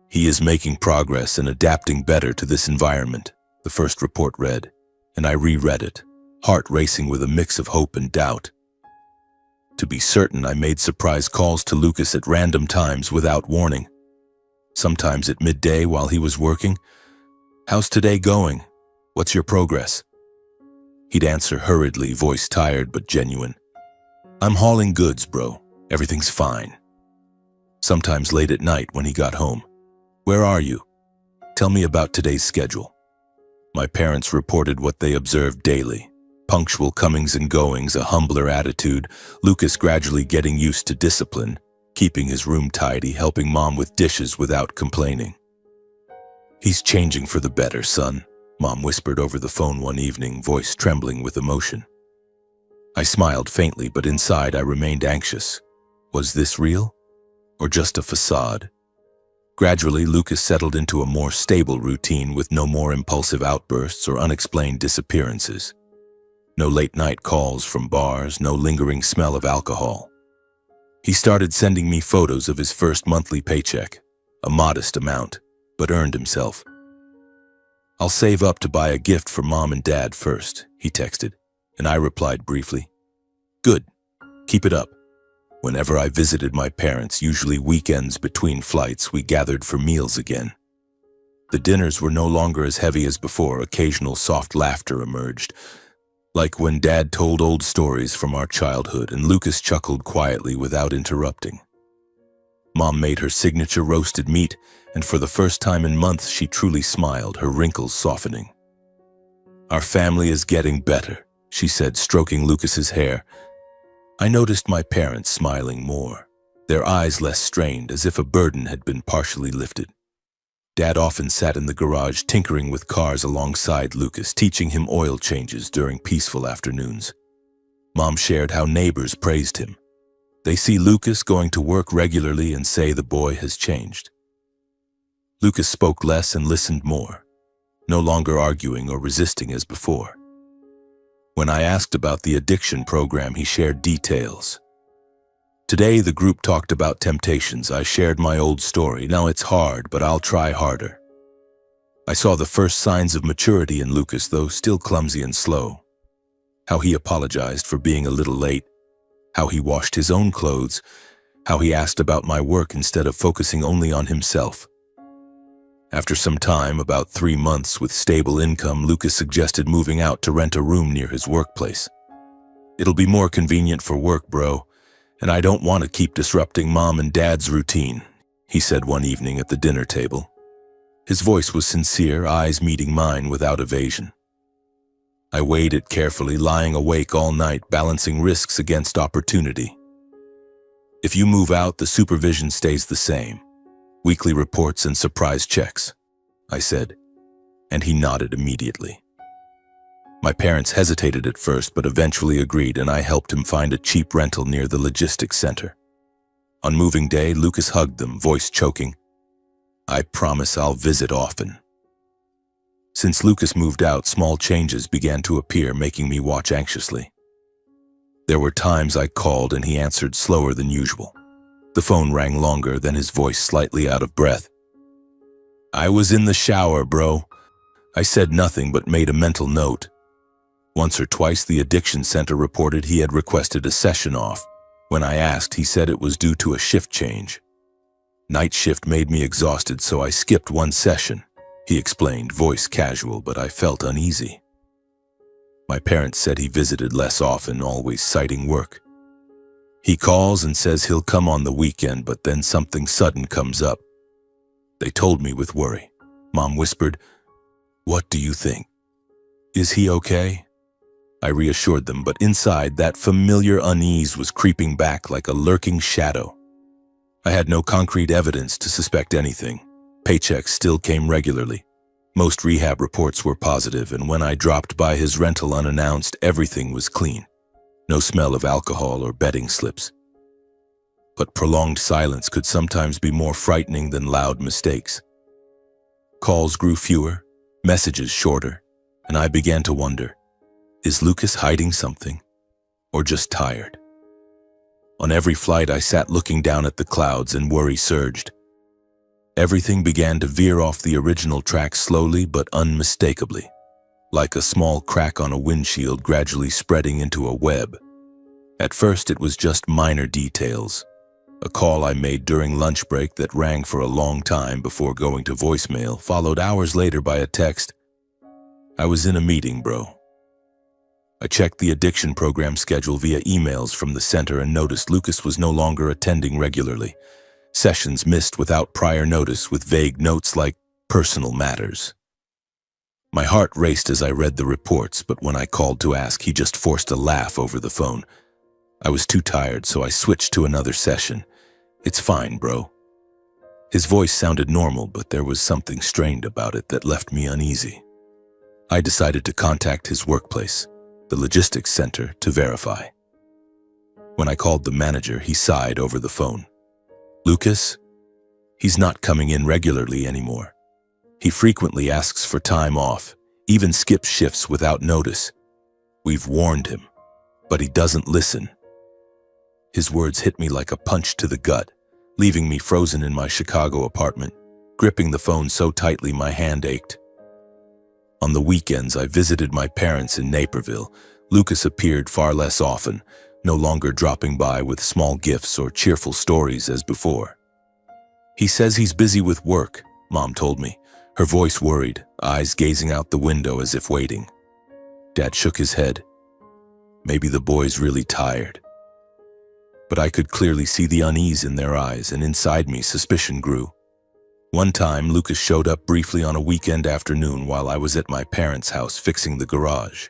[SPEAKER 1] He is making progress and adapting better to this environment, the first report read, and I reread it, heart racing with a mix of hope and doubt. To be certain, I made surprise calls to Lucas at random times without warning. Sometimes at midday while he was working. How's today going? What's your progress? He'd answer hurriedly, voice tired but genuine. I'm hauling goods, bro. Everything's fine. Sometimes late at night when he got home. Where are you? Tell me about today's schedule. My parents reported what they observed daily. Punctual comings and goings, a humbler attitude, Lucas gradually getting used to discipline, keeping his room tidy, helping Mom with dishes without complaining. He's changing for the better, son, Mom whispered over the phone one evening, voice trembling with emotion. I smiled faintly, but inside I remained anxious. Was this real? Or just a facade? Gradually, Lucas settled into a more stable routine with no more impulsive outbursts or unexplained disappearances. No late-night calls from bars, no lingering smell of alcohol. He started sending me photos of his first monthly paycheck, a modest amount, but earned himself. I'll save up to buy a gift for Mom and Dad first, he texted, and I replied briefly, Good, keep it up. Whenever I visited my parents, usually weekends between flights, we gathered for meals again. The dinners were no longer as heavy as before, occasional soft laughter emerged, like when Dad told old stories from our childhood and Lucas chuckled quietly without interrupting. Mom made her signature roasted meat, and for the first time in months she truly smiled, her wrinkles softening. Our family is getting better, she said, stroking Lucas's hair. I noticed my parents smiling more, their eyes less strained, as if a burden had been partially lifted. Dad often sat in the garage tinkering with cars alongside Lucas, teaching him oil changes during peaceful afternoons. Mom shared how neighbors praised him. They see Lucas going to work regularly and say the boy has changed. Lucas spoke less and listened more, no longer arguing or resisting as before. When I asked about the addiction program, he shared details. Today, the group talked about temptations. I shared my old story. Now it's hard, but I'll try harder. I saw the first signs of maturity in Lucas, though still clumsy and slow. How he apologized for being a little late, how he washed his own clothes, how he asked about my work instead of focusing only on himself. After some time, about 3 months with stable income, Lucas suggested moving out to rent a room near his workplace. "It'll be more convenient for work, bro, and I don't want to keep disrupting Mom and Dad's routine," he said one evening at the dinner table. His voice was sincere, eyes meeting mine without evasion. I weighed it carefully, lying awake all night, balancing risks against opportunity. "If you move out, the supervision stays the same. Weekly reports and surprise checks," I said, and he nodded immediately. My parents hesitated at first, but eventually agreed, and I helped him find a cheap rental near the logistics center. On moving day, Lucas hugged them, voice choking. "I promise I'll visit often." Since Lucas moved out, small changes began to appear, making me watch anxiously. There were times I called and he answered slower than usual. The phone rang longer, then his voice slightly out of breath. "I was in the shower, bro." I said nothing but made a mental note. Once or twice the addiction center reported he had requested a session off. When I asked, he said it was due to a shift change. "Night shift made me exhausted, so I skipped one session," he explained, voice casual, but I felt uneasy. My parents said he visited less often, always citing work. "He calls and says he'll come on the weekend, but then something sudden comes up." They told me with worry. Mom whispered, "What do you think? Is he okay?" I reassured them, but inside, that familiar unease was creeping back like a lurking shadow. I had no concrete evidence to suspect anything. Paychecks still came regularly. Most rehab reports were positive, and when I dropped by his rental unannounced, everything was clean. No smell of alcohol or betting slips. But prolonged silence could sometimes be more frightening than loud mistakes. Calls grew fewer, messages shorter, and I began to wonder, is Lucas hiding something, or just tired? On every flight, I sat looking down at the clouds and worry surged. Everything began to veer off the original track slowly but unmistakably, like a small crack on a windshield gradually spreading into a web. At first, it was just minor details. A call I made during lunch break that rang for a long time before going to voicemail, followed hours later by a text. "I was in a meeting, bro." I checked the addiction program schedule via emails from the center and noticed Lucas was no longer attending regularly. Sessions missed without prior notice, with vague notes like "personal matters." My heart raced as I read the reports, but when I called to ask, he just forced a laugh over the phone. I was too tired, so I switched to another session. "It's fine, bro." His voice sounded normal, but there was something strained about it that left me uneasy. I decided to contact his workplace, the logistics center, to verify. When I called the manager, he sighed over the phone. "Lucas? He's not coming in regularly anymore. He frequently asks for time off, even skips shifts without notice. We've warned him, but he doesn't listen." His words hit me like a punch to the gut, leaving me frozen in my Chicago apartment, gripping the phone so tightly my hand ached. On the weekends, I visited my parents in Naperville. Lucas appeared far less often, no longer dropping by with small gifts or cheerful stories as before. "He says he's busy with work," Mom told me, her voice worried, eyes gazing out the window as if waiting. Dad shook his head. "Maybe the boy's really tired." But I could clearly see the unease in their eyes, and inside me suspicion grew. One time, Lucas showed up briefly on a weekend afternoon while I was at my parents' house fixing the garage.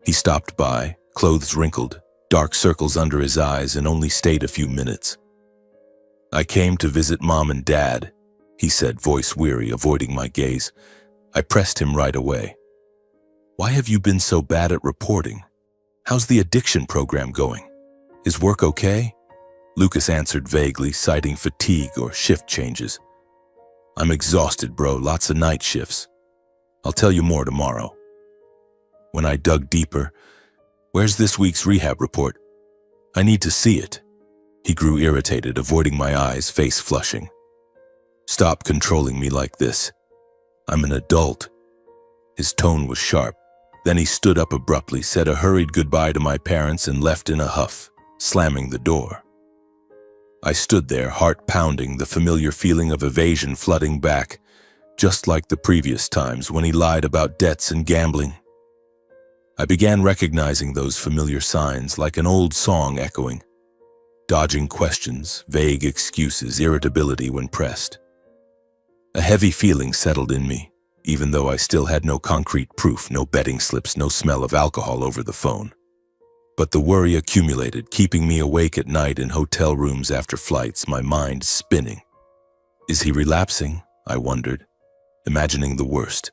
[SPEAKER 1] He stopped by, clothes wrinkled, dark circles under his eyes, and only stayed a few minutes. "I came to visit Mom and Dad," he said, voice weary, avoiding my gaze. I pressed him right away. "Why have you been so bad at reporting? How's the addiction program going? Is work okay?" Lucas answered vaguely, citing fatigue or shift changes. "I'm exhausted, bro, lots of night shifts. I'll tell you more tomorrow." When I dug deeper, "Where's this week's rehab report? I need to see it." He grew irritated, avoiding my eyes, face flushing. "Stop controlling me like this. I'm an adult." His tone was sharp, Then he stood up abruptly, said a hurried goodbye to my parents, and left in a huff, slamming the door. I stood there, heart pounding, the familiar feeling of evasion flooding back, just like the previous times when he lied about debts and gambling. I began recognizing those familiar signs, like an old song echoing. Dodging questions, vague excuses, irritability when pressed. A heavy feeling settled in me, even though I still had no concrete proof, no betting slips, no smell of alcohol over the phone. But the worry accumulated, keeping me awake at night in hotel rooms after flights, my mind spinning. Is he relapsing? I wondered, imagining the worst.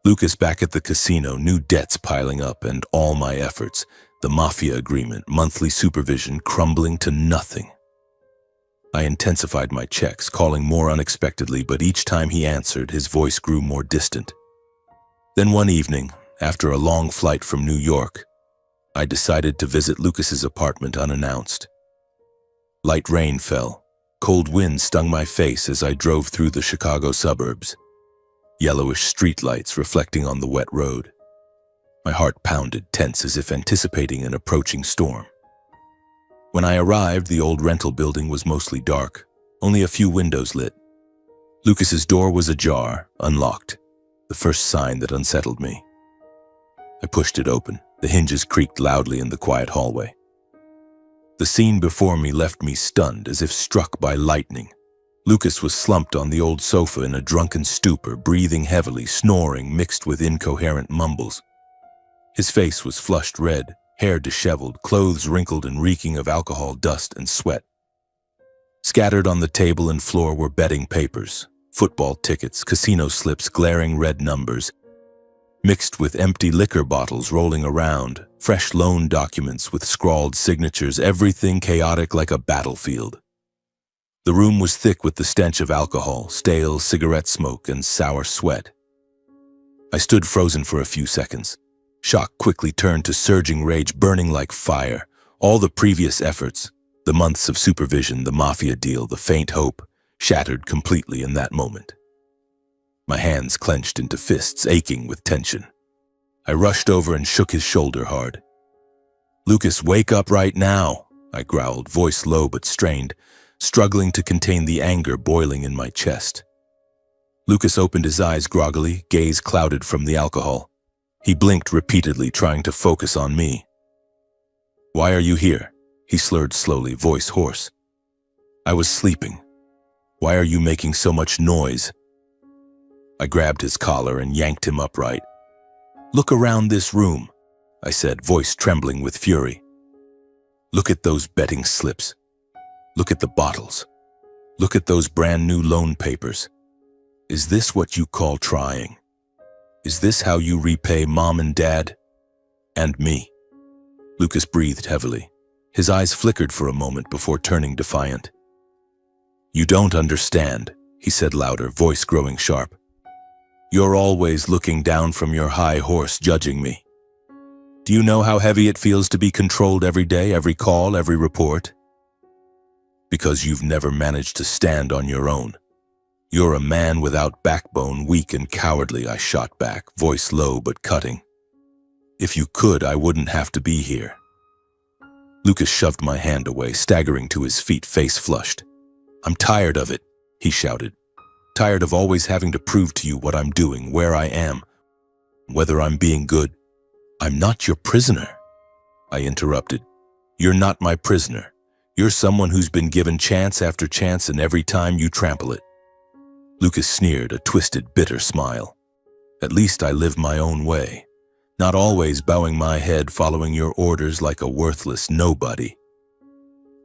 [SPEAKER 1] Lucas back at the casino, new debts piling up, and all my efforts, the mafia agreement, monthly supervision, crumbling to nothing. I intensified my checks, calling more unexpectedly, but each time he answered, his voice grew more distant. Then one evening, after a long flight from New York, I decided to visit Lucas's apartment unannounced. Light rain fell. Cold wind stung my face as I drove through the Chicago suburbs. Yellowish streetlights reflecting on the wet road. My heart pounded, tense as if anticipating an approaching storm. When I arrived, the old rental building was mostly dark, only a few windows lit. Lucas's door was ajar, unlocked, the first sign that unsettled me. I pushed it open. The hinges creaked loudly in the quiet hallway. The scene before me left me stunned, as if struck by lightning. Lucas was slumped on the old sofa in a drunken stupor, breathing heavily, snoring mixed with incoherent mumbles. His face was flushed red, hair disheveled, clothes wrinkled and reeking of alcohol, dust, and sweat. Scattered on the table and floor were betting papers, football tickets, casino slips, glaring red numbers, mixed with empty liquor bottles rolling around, fresh loan documents with scrawled signatures, everything chaotic like a battlefield. The room was thick with the stench of alcohol, stale cigarette smoke, and sour sweat. I stood frozen for a few seconds. Shock quickly turned to surging rage, burning like fire. All the previous efforts, the months of supervision, the mafia deal, the faint hope, shattered completely in that moment. My hands clenched into fists, aching with tension. I rushed over and shook his shoulder hard. "Lucas, wake up right now," I growled, voice low but strained, struggling to contain the anger boiling in my chest. Lucas opened his eyes groggily, gaze clouded from the alcohol. He blinked repeatedly, trying to focus on me. "Why are you here?" he slurred slowly, voice hoarse. "I was sleeping. Why are you making so much noise?" I grabbed his collar and yanked him upright. "Look around this room," I said, voice trembling with fury. "Look at those betting slips. Look at the bottles. Look at those brand new loan papers. Is this what you call trying? Is this how you repay Mom and Dad? And me?" Lucas breathed heavily. His eyes flickered for a moment before turning defiant. "You don't understand," he said louder, voice growing sharp. "You're always looking down from your high horse, judging me. Do you know how heavy it feels to be controlled every day, every call, every report? Because you've never managed to stand on your own. You're a man without backbone, weak and cowardly," I shot back, voice low but cutting. "If you could, I wouldn't have to be here." Lucas shoved my hand away, staggering to his feet, face flushed. "I'm tired of it," he shouted. "Tired of always having to prove to you what I'm doing, where I am, whether I'm being good." "I'm not your prisoner," I interrupted. "You're not my prisoner. You're someone who's been given chance after chance, and every time you trample it." Lucas sneered, a twisted, bitter smile. "At least I live my own way, not always bowing my head following your orders like a worthless nobody."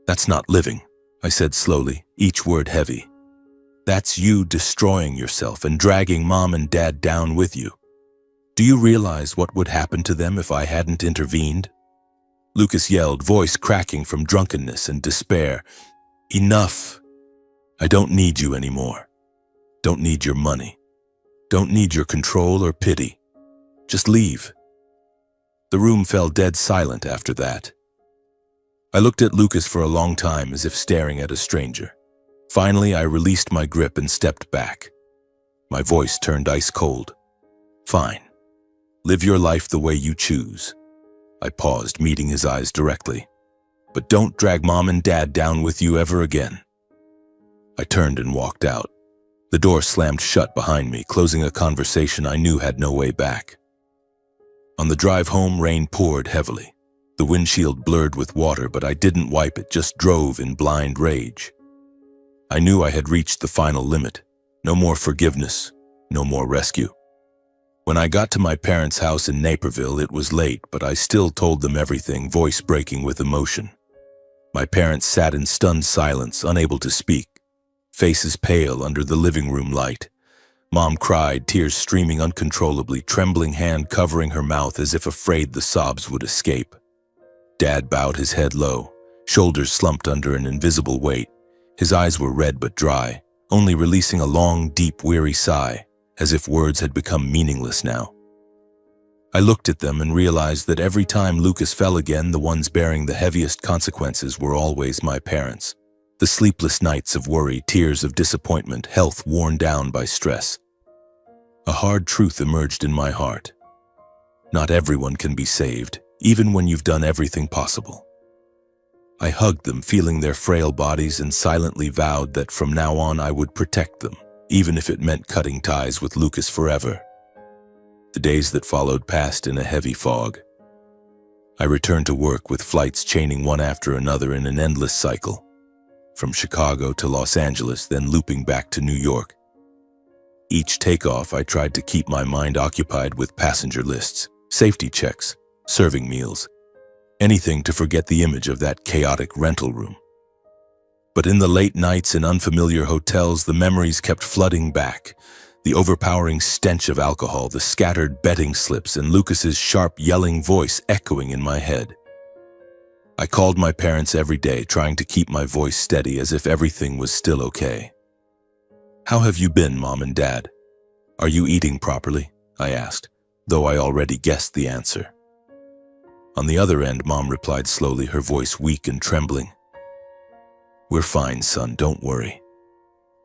[SPEAKER 1] "That's not living," I said slowly, each word heavy. "That's you destroying yourself and dragging Mom and Dad down with you. Do you realize what would happen to them if I hadn't intervened?" Lucas yelled, voice cracking from drunkenness and despair. "Enough! I don't need you anymore. Don't need your money. Don't need your control or pity. Just leave." The room fell dead silent after that. I looked at Lucas for a long time, as if staring at a stranger. Finally, I released my grip and stepped back. My voice turned ice cold. "Fine. Live your life the way you choose." I paused, meeting his eyes directly. "But don't drag Mom and Dad down with you ever again." I turned and walked out. The door slammed shut behind me, closing a conversation I knew had no way back. On the drive home, rain poured heavily. The windshield blurred with water, but I didn't wipe it, just drove in blind rage. I knew I had reached the final limit. No more forgiveness, no more rescue. When I got to my parents' house in Naperville, it was late, but I still told them everything, voice breaking with emotion. My parents sat in stunned silence, unable to speak, faces pale under the living room light. Mom cried, tears streaming uncontrollably, trembling hand covering her mouth as if afraid the sobs would escape. Dad bowed his head low, shoulders slumped under an invisible weight. His eyes were red but dry, only releasing a long, deep, weary sigh, as if words had become meaningless now. I looked at them and realized that every time Lucas fell again, the ones bearing the heaviest consequences were always my parents. The sleepless nights of worry, tears of disappointment, health worn down by stress. A hard truth emerged in my heart. Not everyone can be saved, even when you've done everything possible. I hugged them, feeling their frail bodies, and silently vowed that from now on I would protect them, even if it meant cutting ties with Lucas forever. The days that followed passed in a heavy fog. I returned to work with flights chaining one after another in an endless cycle. From Chicago to Los Angeles, then looping back to New York. Each takeoff, I tried to keep my mind occupied with passenger lists, safety checks, serving meals, anything to forget the image of that chaotic rental room. But in the late nights in unfamiliar hotels, the memories kept flooding back. The overpowering stench of alcohol, the scattered betting slips, and Lucas's sharp, yelling voice echoing in my head. I called my parents every day, trying to keep my voice steady as if everything was still okay. "How have you been, Mom and Dad? Are you eating properly?" I asked, though I already guessed the answer. On the other end, Mom replied slowly, her voice weak and trembling. "We're fine, son, don't worry.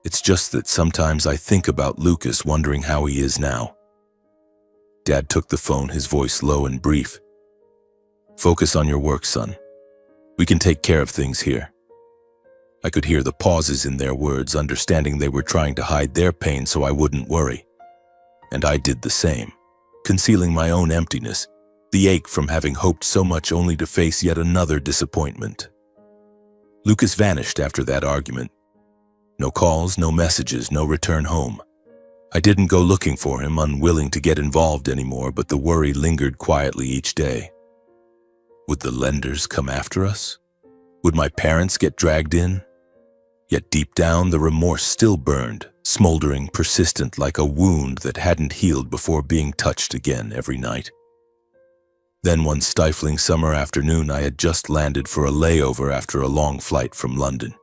[SPEAKER 1] It's just that sometimes I think about Lucas, wondering how he is now." Dad took the phone, his voice low and brief. "Focus on your work, son. We can take care of things here." I could hear the pauses in their words, understanding they were trying to hide their pain so I wouldn't worry. And I did the same, concealing my own emptiness, the ache from having hoped so much only to face yet another disappointment. Lucas vanished after that argument. No calls, no messages, no return home. I didn't go looking for him, unwilling to get involved anymore, but the worry lingered quietly each day. Would the lenders come after us? Would my parents get dragged in? Yet deep down, the remorse still burned, smoldering, persistent, like a wound that hadn't healed before being touched again every night. Then one stifling summer afternoon, I had just landed for a layover after a long flight from London.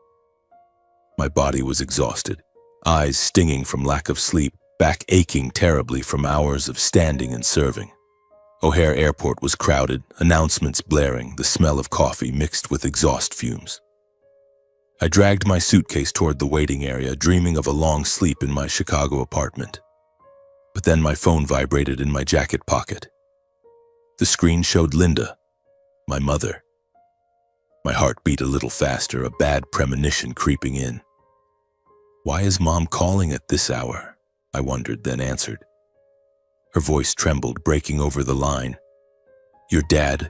[SPEAKER 1] My body was exhausted, eyes stinging from lack of sleep, back aching terribly from hours of standing and serving. O'Hare Airport was crowded, announcements blaring, the smell of coffee mixed with exhaust fumes. I dragged my suitcase toward the waiting area, dreaming of a long sleep in my Chicago apartment. But then my phone vibrated in my jacket pocket. The screen showed Linda, my mother. My heart beat a little faster, a bad premonition creeping in. "Why is Mom calling at this hour?" I wondered, then answered. Her voice trembled, breaking over the line. Your dad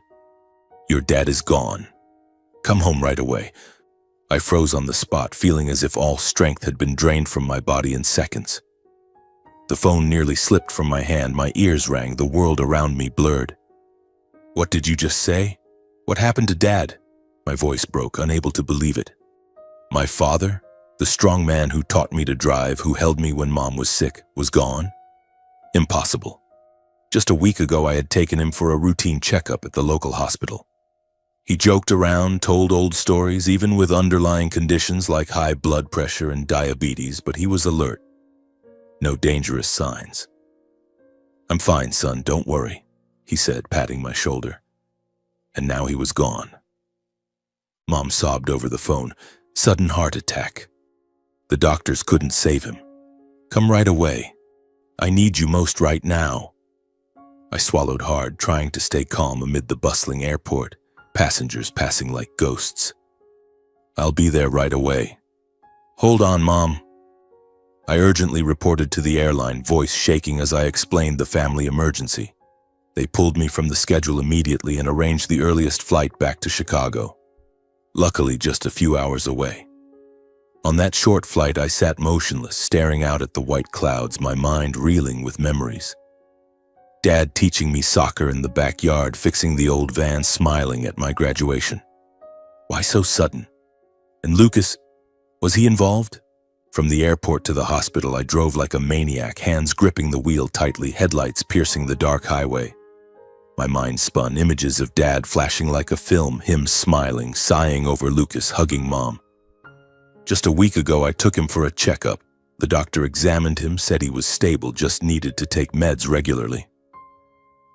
[SPEAKER 1] is gone. Come home right away." I froze on the spot, feeling as if all strength had been drained from my body in seconds. The phone nearly slipped from my hand, my ears rang, the world around me blurred. "What did you just say? What happened to Dad?" My voice broke, unable to believe it. My father, the strong man who taught me to drive, who held me when Mom was sick, was gone? Impossible. Just a week ago, I had taken him for a routine checkup at the local hospital. He joked around, told old stories, even with underlying conditions like high blood pressure and diabetes, but he was alert. No dangerous signs. "I'm fine, son, don't worry," he said, patting my shoulder. And now he was gone. Mom sobbed over the phone. "Sudden heart attack. The doctors couldn't save him. Come right away. I need you most right now." I swallowed hard, trying to stay calm amid the bustling airport, passengers passing like ghosts. "I'll be there right away." "Hold on, Mom." I urgently reported to the airline, voice shaking as I explained the family emergency. They pulled me from the schedule immediately and arranged the earliest flight back to Chicago. Luckily, just a few hours away. On that short flight, I sat motionless, staring out at the white clouds, my mind reeling with memories. Dad teaching me soccer in the backyard, fixing the old van, smiling at my graduation. Why so sudden? And Lucas, was he involved? From the airport to the hospital, I drove like a maniac, hands gripping the wheel tightly, headlights piercing the dark highway. My mind spun, images of Dad flashing like a film, him smiling, sighing over Lucas, hugging Mom. Just a week ago, I took him for a checkup. The doctor examined him, said he was stable, just needed to take meds regularly.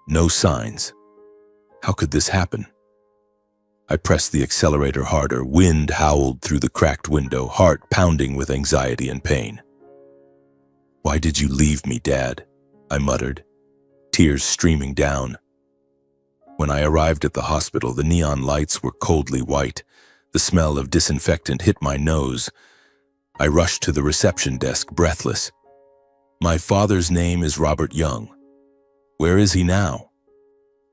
[SPEAKER 1] No signs. How could this happen? I pressed the accelerator harder. Wind howled through the cracked window, heart pounding with anxiety and pain. "Why did you leave me, Dad?" I muttered, tears streaming down. When I arrived at the hospital, the neon lights were coldly white. The smell of disinfectant hit my nose. I rushed to the reception desk, breathless. "My father's name is Robert Young. Where is he now?"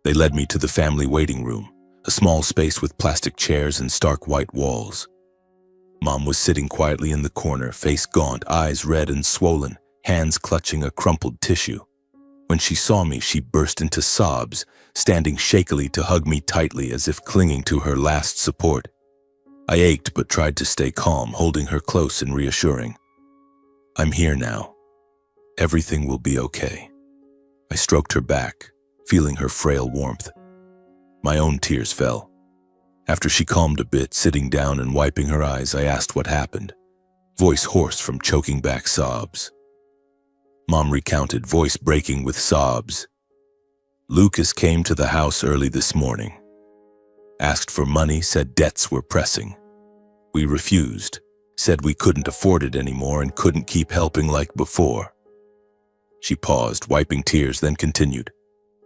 [SPEAKER 1] They led me to the family waiting room, a small space with plastic chairs and stark white walls. Mom was sitting quietly in the corner, face gaunt, eyes red and swollen, hands clutching a crumpled tissue. When she saw me, she burst into sobs, standing shakily to hug me tightly as if clinging to her last support. I ached but tried to stay calm, holding her close and reassuring. "I'm here now. Everything will be okay." I stroked her back, feeling her frail warmth. My own tears fell. After she calmed a bit, sitting down and wiping her eyes, I asked what happened, voice hoarse from choking back sobs. Mom recounted, voice breaking with sobs. "Lucas came to the house early this morning. Asked for money, said debts were pressing. We refused, said we couldn't afford it anymore and couldn't keep helping like before." She paused, wiping tears, then continued.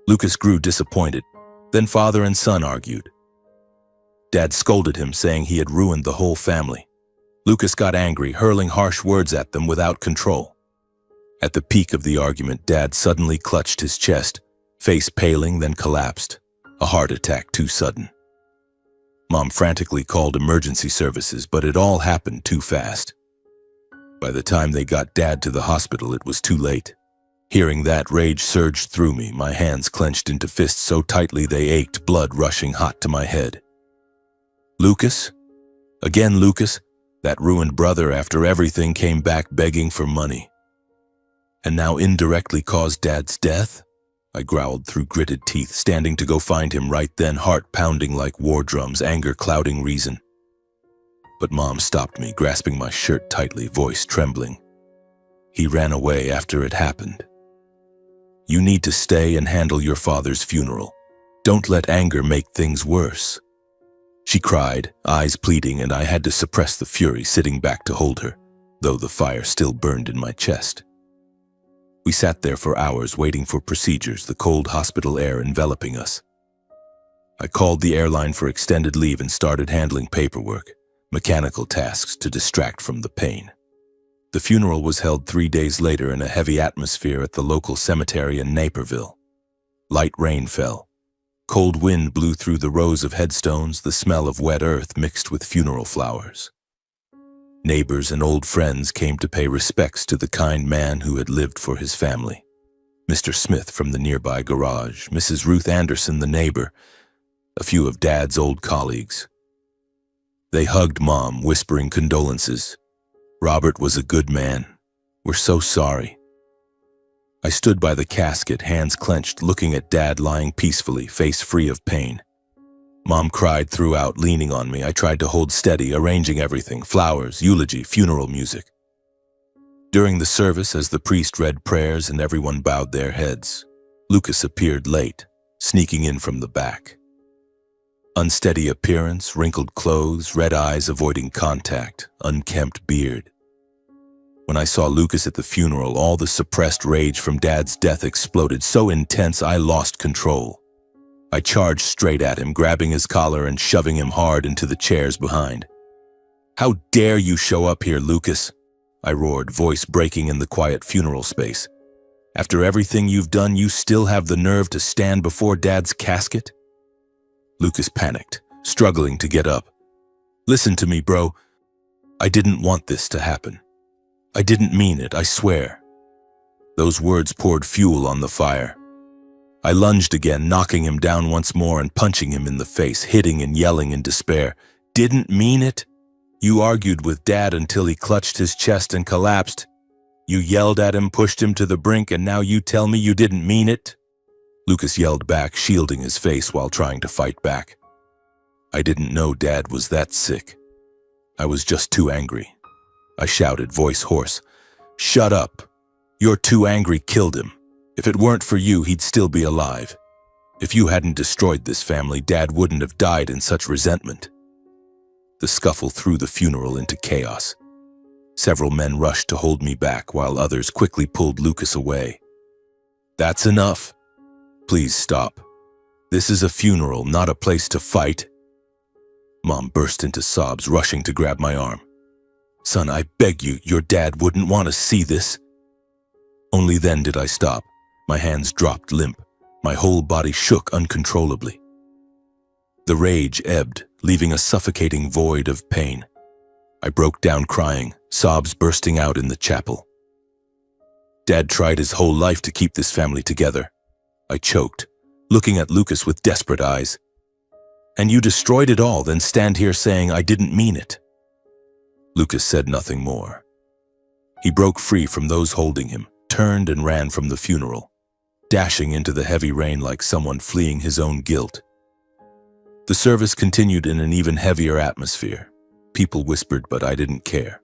[SPEAKER 1] "Lucas grew disappointed. Then father and son argued. Dad scolded him, saying he had ruined the whole family. Lucas got angry, hurling harsh words at them without control. At the peak of the argument, Dad suddenly clutched his chest, face paling, then collapsed. A heart attack too sudden. Mom frantically called emergency services, but it all happened too fast. By the time they got Dad to the hospital, it was too late. Hearing that, rage surged through me, my hands clenched into fists so tightly they ached, blood rushing hot to my head. Lucas? Again Lucas, that ruined brother after everything came back begging for money. And now indirectly caused Dad's death? I growled through gritted teeth, standing to go find him right then, heart pounding like war drums, anger clouding reason. But Mom stopped me, grasping my shirt tightly, voice trembling. "He ran away after it happened. You need to stay and handle your father's funeral. Don't let anger make things worse." She cried, eyes pleading, and I had to suppress the fury, sitting back to hold her, though the fire still burned in my chest. We sat there for hours waiting for procedures, the cold hospital air enveloping us. I called the airline for extended leave and started handling paperwork, mechanical tasks to distract from the pain. The funeral was held 3 days later in a heavy atmosphere at the local cemetery in Naperville. Light rain fell. Cold wind blew through the rows of headstones, the smell of wet earth mixed with funeral flowers. Neighbors and old friends came to pay respects to the kind man who had lived for his family. Mr. Smith from the nearby garage, Mrs. Ruth Anderson, the neighbor, a few of Dad's old colleagues. They hugged Mom, whispering condolences. "Robert was a good man. We're so sorry." I stood by the casket, hands clenched, looking at Dad lying peacefully, face free of pain. Mom cried throughout, leaning on me. I tried to hold steady, arranging everything, flowers, eulogy, funeral music. During the service, as the priest read prayers and everyone bowed their heads, Lucas appeared late, sneaking in from the back. Unsteady appearance, wrinkled clothes, red eyes avoiding contact, unkempt beard. When I saw Lucas at the funeral, all the suppressed rage from Dad's death exploded so intense I lost control. I charged straight at him, grabbing his collar and shoving him hard into the chairs behind. "How dare you show up here, Lucas?" I roared, voice breaking in the quiet funeral space. "After everything you've done, you still have the nerve to stand before Dad's casket?" Lucas panicked, struggling to get up. "Listen to me, bro. I didn't want this to happen. I didn't mean it, I swear." Those words poured fuel on the fire. I lunged again, knocking him down once more and punching him in the face, hitting and yelling in despair. "Didn't mean it? You argued with Dad until he clutched his chest and collapsed. You yelled at him, pushed him to the brink, and now you tell me you didn't mean it?" Lucas yelled back, shielding his face while trying to fight back. "I didn't know Dad was that sick. I was just too angry." I shouted, voice hoarse. "Shut up. You're too angry killed him. If it weren't for you, he'd still be alive. If you hadn't destroyed this family, Dad wouldn't have died in such resentment." The scuffle threw the funeral into chaos. Several men rushed to hold me back while others quickly pulled Lucas away. "That's enough. Please stop. This is a funeral, not a place to fight." Mom burst into sobs, rushing to grab my arm. "Son, I beg you, your dad wouldn't want to see this." Only then did I stop. My hands dropped limp. My whole body shook uncontrollably. The rage ebbed, leaving a suffocating void of pain. I broke down crying, sobs bursting out in the chapel. "Dad tried his whole life to keep this family together." I choked, looking at Lucas with desperate eyes. "And you destroyed it all, then stand here saying I didn't mean it." Lucas said nothing more. He broke free from those holding him, turned and ran from the funeral, dashing into the heavy rain like someone fleeing his own guilt. The service continued in an even heavier atmosphere. People whispered, but I didn't care.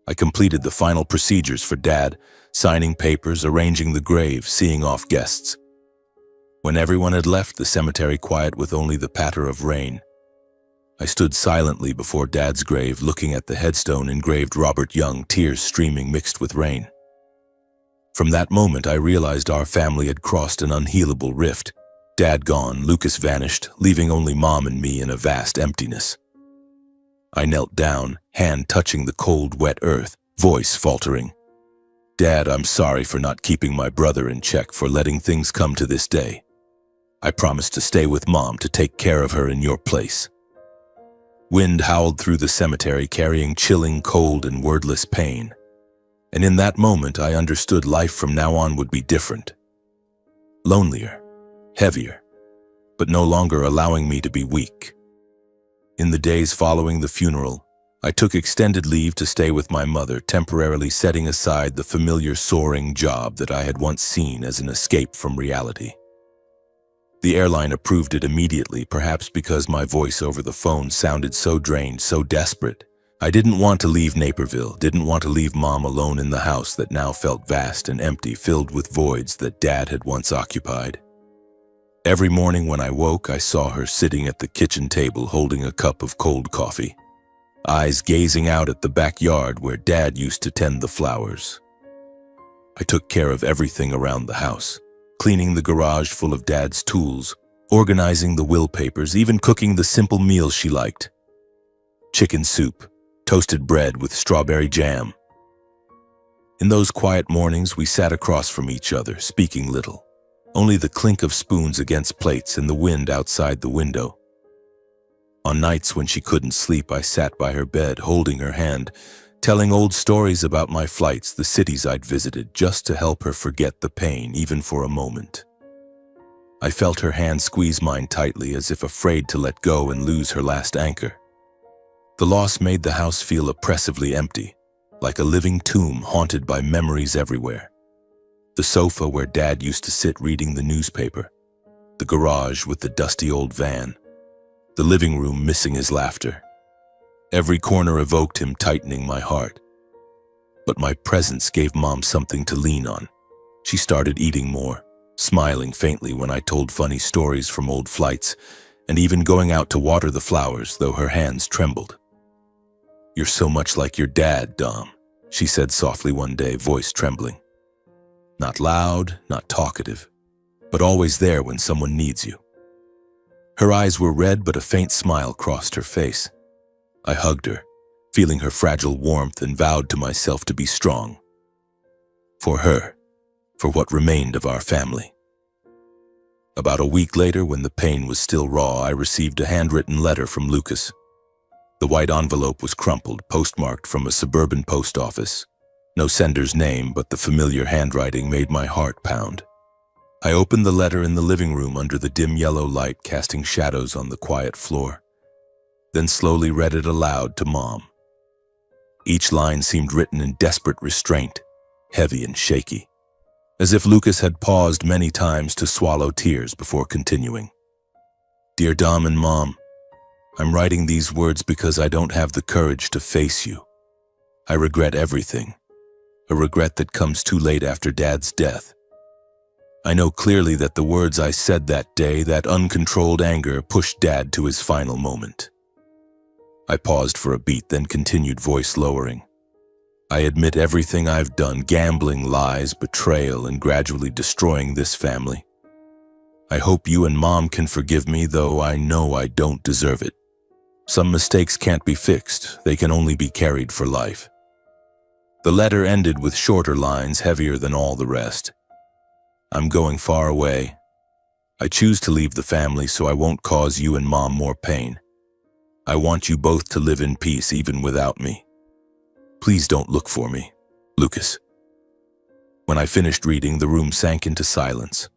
[SPEAKER 1] I completed the final procedures for Dad, signing papers, arranging the grave, seeing off guests. When everyone had left, the cemetery quiet with only the patter of rain, I stood silently before Dad's grave, looking at the headstone engraved Robert Young, tears streaming mixed with rain. From that moment, I realized our family had crossed an unhealable rift. Dad gone, Lucas vanished, leaving only Mom and me in a vast emptiness. I knelt down, hand touching the cold, wet earth, voice faltering. "Dad, I'm sorry for not keeping my brother in check, for letting things come to this day. I promised to stay with Mom, to take care of her in your place." Wind howled through the cemetery, carrying chilling cold and wordless pain. And in that moment, I understood life from now on would be different. Lonelier, heavier, but no longer allowing me to be weak. In the days following the funeral, I took extended leave to stay with my mother, temporarily setting aside the familiar soaring job that I had once seen as an escape from reality. The airline approved it immediately, perhaps because my voice over the phone sounded so drained, so desperate. I didn't want to leave Naperville, didn't want to leave Mom alone in the house that now felt vast and empty, filled with voids that Dad had once occupied. Every morning when I woke, I saw her sitting at the kitchen table holding a cup of cold coffee, eyes gazing out at the backyard where Dad used to tend the flowers. I took care of everything around the house, cleaning the garage full of Dad's tools, organizing the will papers, even cooking the simple meals she liked. Chicken soup, toasted bread with strawberry jam. In those quiet mornings, we sat across from each other, speaking little, only the clink of spoons against plates and the wind outside the window. On nights when she couldn't sleep, I sat by her bed, holding her hand, telling old stories about my flights, the cities I'd visited, just to help her forget the pain, even for a moment. I felt her hand squeeze mine tightly, as if afraid to let go and lose her last anchor. The loss made the house feel oppressively empty, like a living tomb haunted by memories everywhere. The sofa where Dad used to sit reading the newspaper, the garage with the dusty old van, the living room missing his laughter. Every corner evoked him, tightening my heart. But my presence gave Mom something to lean on. She started eating more, smiling faintly when I told funny stories from old flights, and even going out to water the flowers, though her hands trembled. "You're so much like your dad, Dom," she said softly one day, voice trembling. Not loud, not talkative, but always there when someone needs you. Her eyes were red, but a faint smile crossed her face. I hugged her, feeling her fragile warmth, and vowed to myself to be strong. For her, for what remained of our family. About a week later, when the pain was still raw, I received a handwritten letter from Lucas. The white envelope was crumpled, postmarked from a suburban post office. No sender's name, but the familiar handwriting made my heart pound. I opened the letter in the living room under the dim yellow light casting shadows on the quiet floor, then slowly read it aloud to Mom. Each line seemed written in desperate restraint, heavy and shaky, as if Lucas had paused many times to swallow tears before continuing. Dear Dom and Mom, I'm writing these words because I don't have the courage to face you. I regret everything, a regret that comes too late after Dad's death. I know clearly that the words I said that day, that uncontrolled anger, pushed Dad to his final moment. I paused for a beat, then continued, voice lowering. I admit everything I've done, gambling, lies, betrayal, and gradually destroying this family. I hope you and Mom can forgive me, though I know I don't deserve it. Some mistakes can't be fixed, they can only be carried for life. The letter ended with shorter lines, heavier than all the rest. I'm going far away. I choose to leave the family so I won't cause you and Mom more pain. I want you both to live in peace even without me. Please don't look for me, Lucas. When I finished reading, the room sank into silence.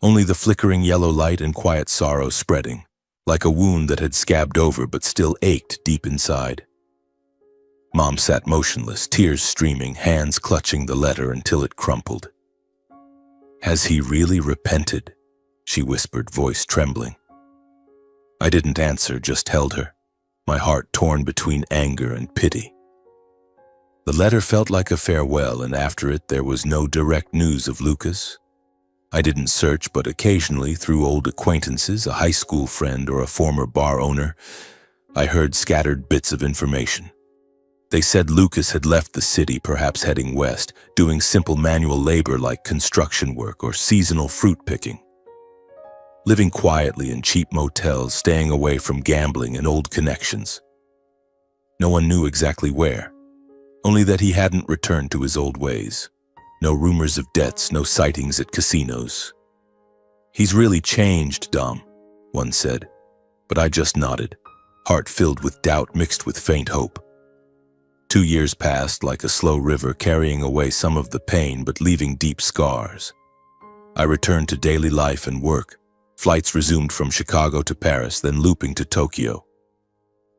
[SPEAKER 1] Only the flickering yellow light and quiet sorrow spreading, like a wound that had scabbed over but still ached deep inside. Mom sat motionless, tears streaming, hands clutching the letter until it crumpled. Has he really repented? She whispered, voice trembling. I didn't answer, just held her, my heart torn between anger and pity. The letter felt like a farewell, and after it there was no direct news of Lucas. I didn't search, but occasionally through old acquaintances, a high school friend or a former bar owner, I heard scattered bits of information. They said Lucas had left the city, perhaps heading west, doing simple manual labor like construction work or seasonal fruit picking. Living quietly in cheap motels, staying away from gambling and old connections. No one knew exactly where, only that he hadn't returned to his old ways. No rumors of debts, no sightings at casinos. He's really changed, Dom, one said, but I just nodded, heart filled with doubt mixed with faint hope. 2 years passed like a slow river, carrying away some of the pain but leaving deep scars. I returned to daily life and work. Flights resumed from Chicago to Paris, then looping to Tokyo.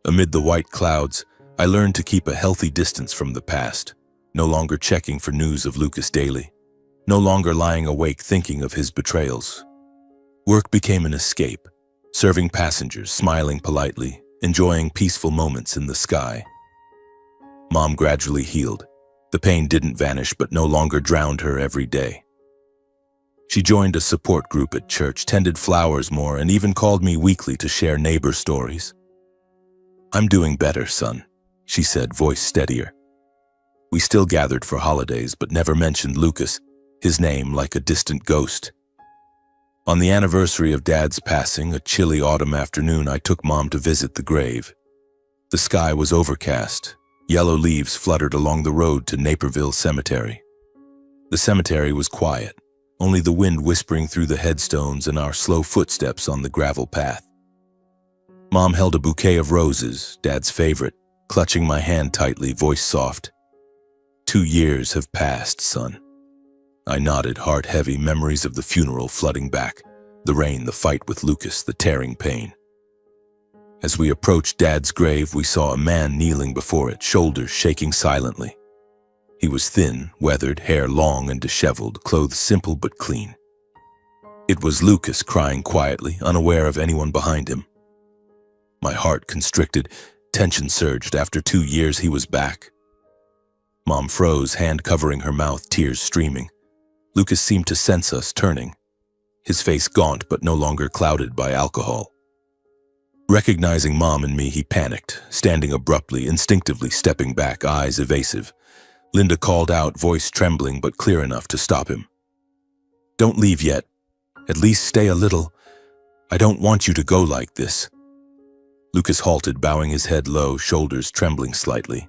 [SPEAKER 1] Amid the white clouds, I learned to keep a healthy distance from the past, no longer checking for news of Lucas daily, no longer lying awake thinking of his betrayals. Work became an escape, serving passengers, smiling politely, enjoying peaceful moments in the sky. Mom gradually healed. The pain didn't vanish, but no longer drowned her every day. She joined a support group at church, tended flowers more, and even called me weekly to share neighbor stories. I'm doing better, son, she said, voice steadier. We still gathered for holidays, but never mentioned Lucas, his name like a distant ghost. On the anniversary of Dad's passing, a chilly autumn afternoon, I took Mom to visit the grave. The sky was overcast. Yellow leaves fluttered along the road to Naperville Cemetery. The cemetery was quiet, only the wind whispering through the headstones and our slow footsteps on the gravel path. Mom held a bouquet of roses, Dad's favorite, clutching my hand tightly, voice soft. 2 years have passed, son. I nodded, heart heavy, memories of the funeral flooding back, the rain, the fight with Lucas, the tearing pain. As we approached Dad's grave, we saw a man kneeling before it, shoulders shaking silently. He was thin, weathered, hair long and disheveled, clothes simple but clean. It was Lucas, crying quietly, unaware of anyone behind him. My heart constricted, tension surged. After 2 years, he was back. Mom froze, hand covering her mouth, tears streaming. Lucas seemed to sense us, turning, his face gaunt but no longer clouded by alcohol. Recognizing Mom and me, he panicked, standing abruptly, instinctively stepping back, eyes evasive. Linda called out, voice trembling but clear enough to stop him. "Don't leave yet. At least stay a little. I don't want you to go like this." Lucas halted, bowing his head low, shoulders trembling slightly.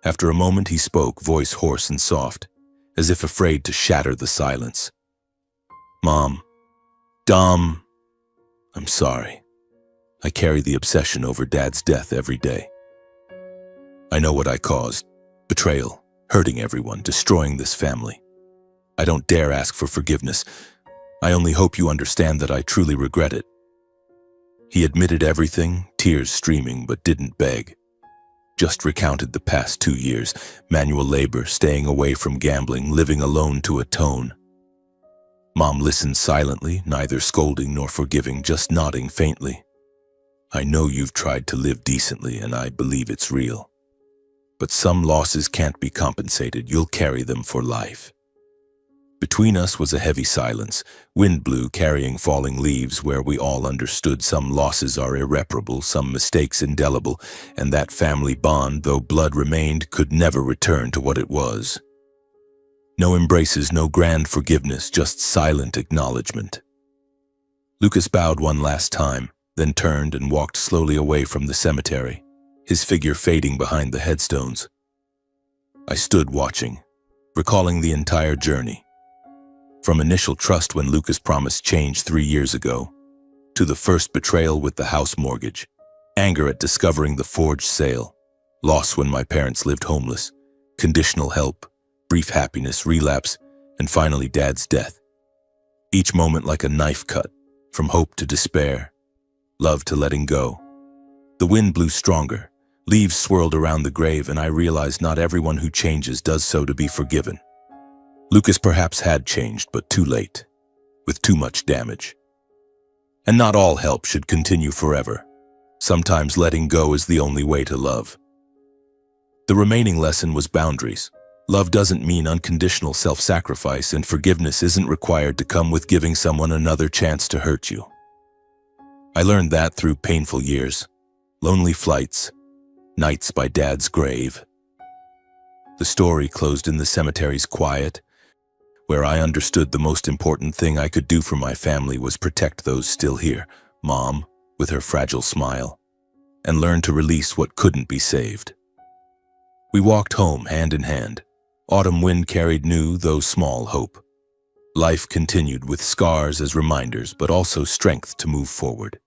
[SPEAKER 1] After a moment he spoke, voice hoarse and soft, as if afraid to shatter the silence. "Mom, Dom, I'm sorry. I carry the obsession over Dad's death every day. I know what I caused. Betrayal, hurting everyone, destroying this family. I don't dare ask for forgiveness. I only hope you understand that I truly regret it." He admitted everything, tears streaming, but didn't beg. Just recounted the past 2 years, manual labor, staying away from gambling, living alone to atone. Mom listened silently, neither scolding nor forgiving, just nodding faintly. "I know you've tried to live decently, and I believe it's real. But some losses can't be compensated. You'll carry them for life." Between us was a heavy silence. Wind blew, carrying falling leaves, where we all understood some losses are irreparable, some mistakes indelible, and that family bond, though blood remained, could never return to what it was. No embraces, no grand forgiveness, just silent acknowledgement. Lucas bowed one last time, then turned and walked slowly away from the cemetery, his figure fading behind the headstones. I stood watching, recalling the entire journey. From initial trust when Lucas promised change 3 years ago, to the first betrayal with the house mortgage, anger at discovering the forged sale, loss when my parents lived homeless, conditional help, brief happiness, relapse, and finally Dad's death. Each moment like a knife cut, from hope to despair, love to letting go. The wind blew stronger, leaves swirled around the grave, and I realized not everyone who changes does so to be forgiven. Lucas perhaps had changed, but too late, with too much damage. And not all help should continue forever. Sometimes letting go is the only way to love. The remaining lesson was boundaries. Love doesn't mean unconditional self-sacrifice, and forgiveness isn't required to come with giving someone another chance to hurt you. I learned that through painful years, lonely flights, nights by Dad's grave. The story closed in the cemetery's quiet, where I understood the most important thing I could do for my family was protect those still here, Mom, with her fragile smile, and learn to release what couldn't be saved. We walked home hand in hand. Autumn wind carried new, though small, hope. Life continued with scars as reminders, but also strength to move forward.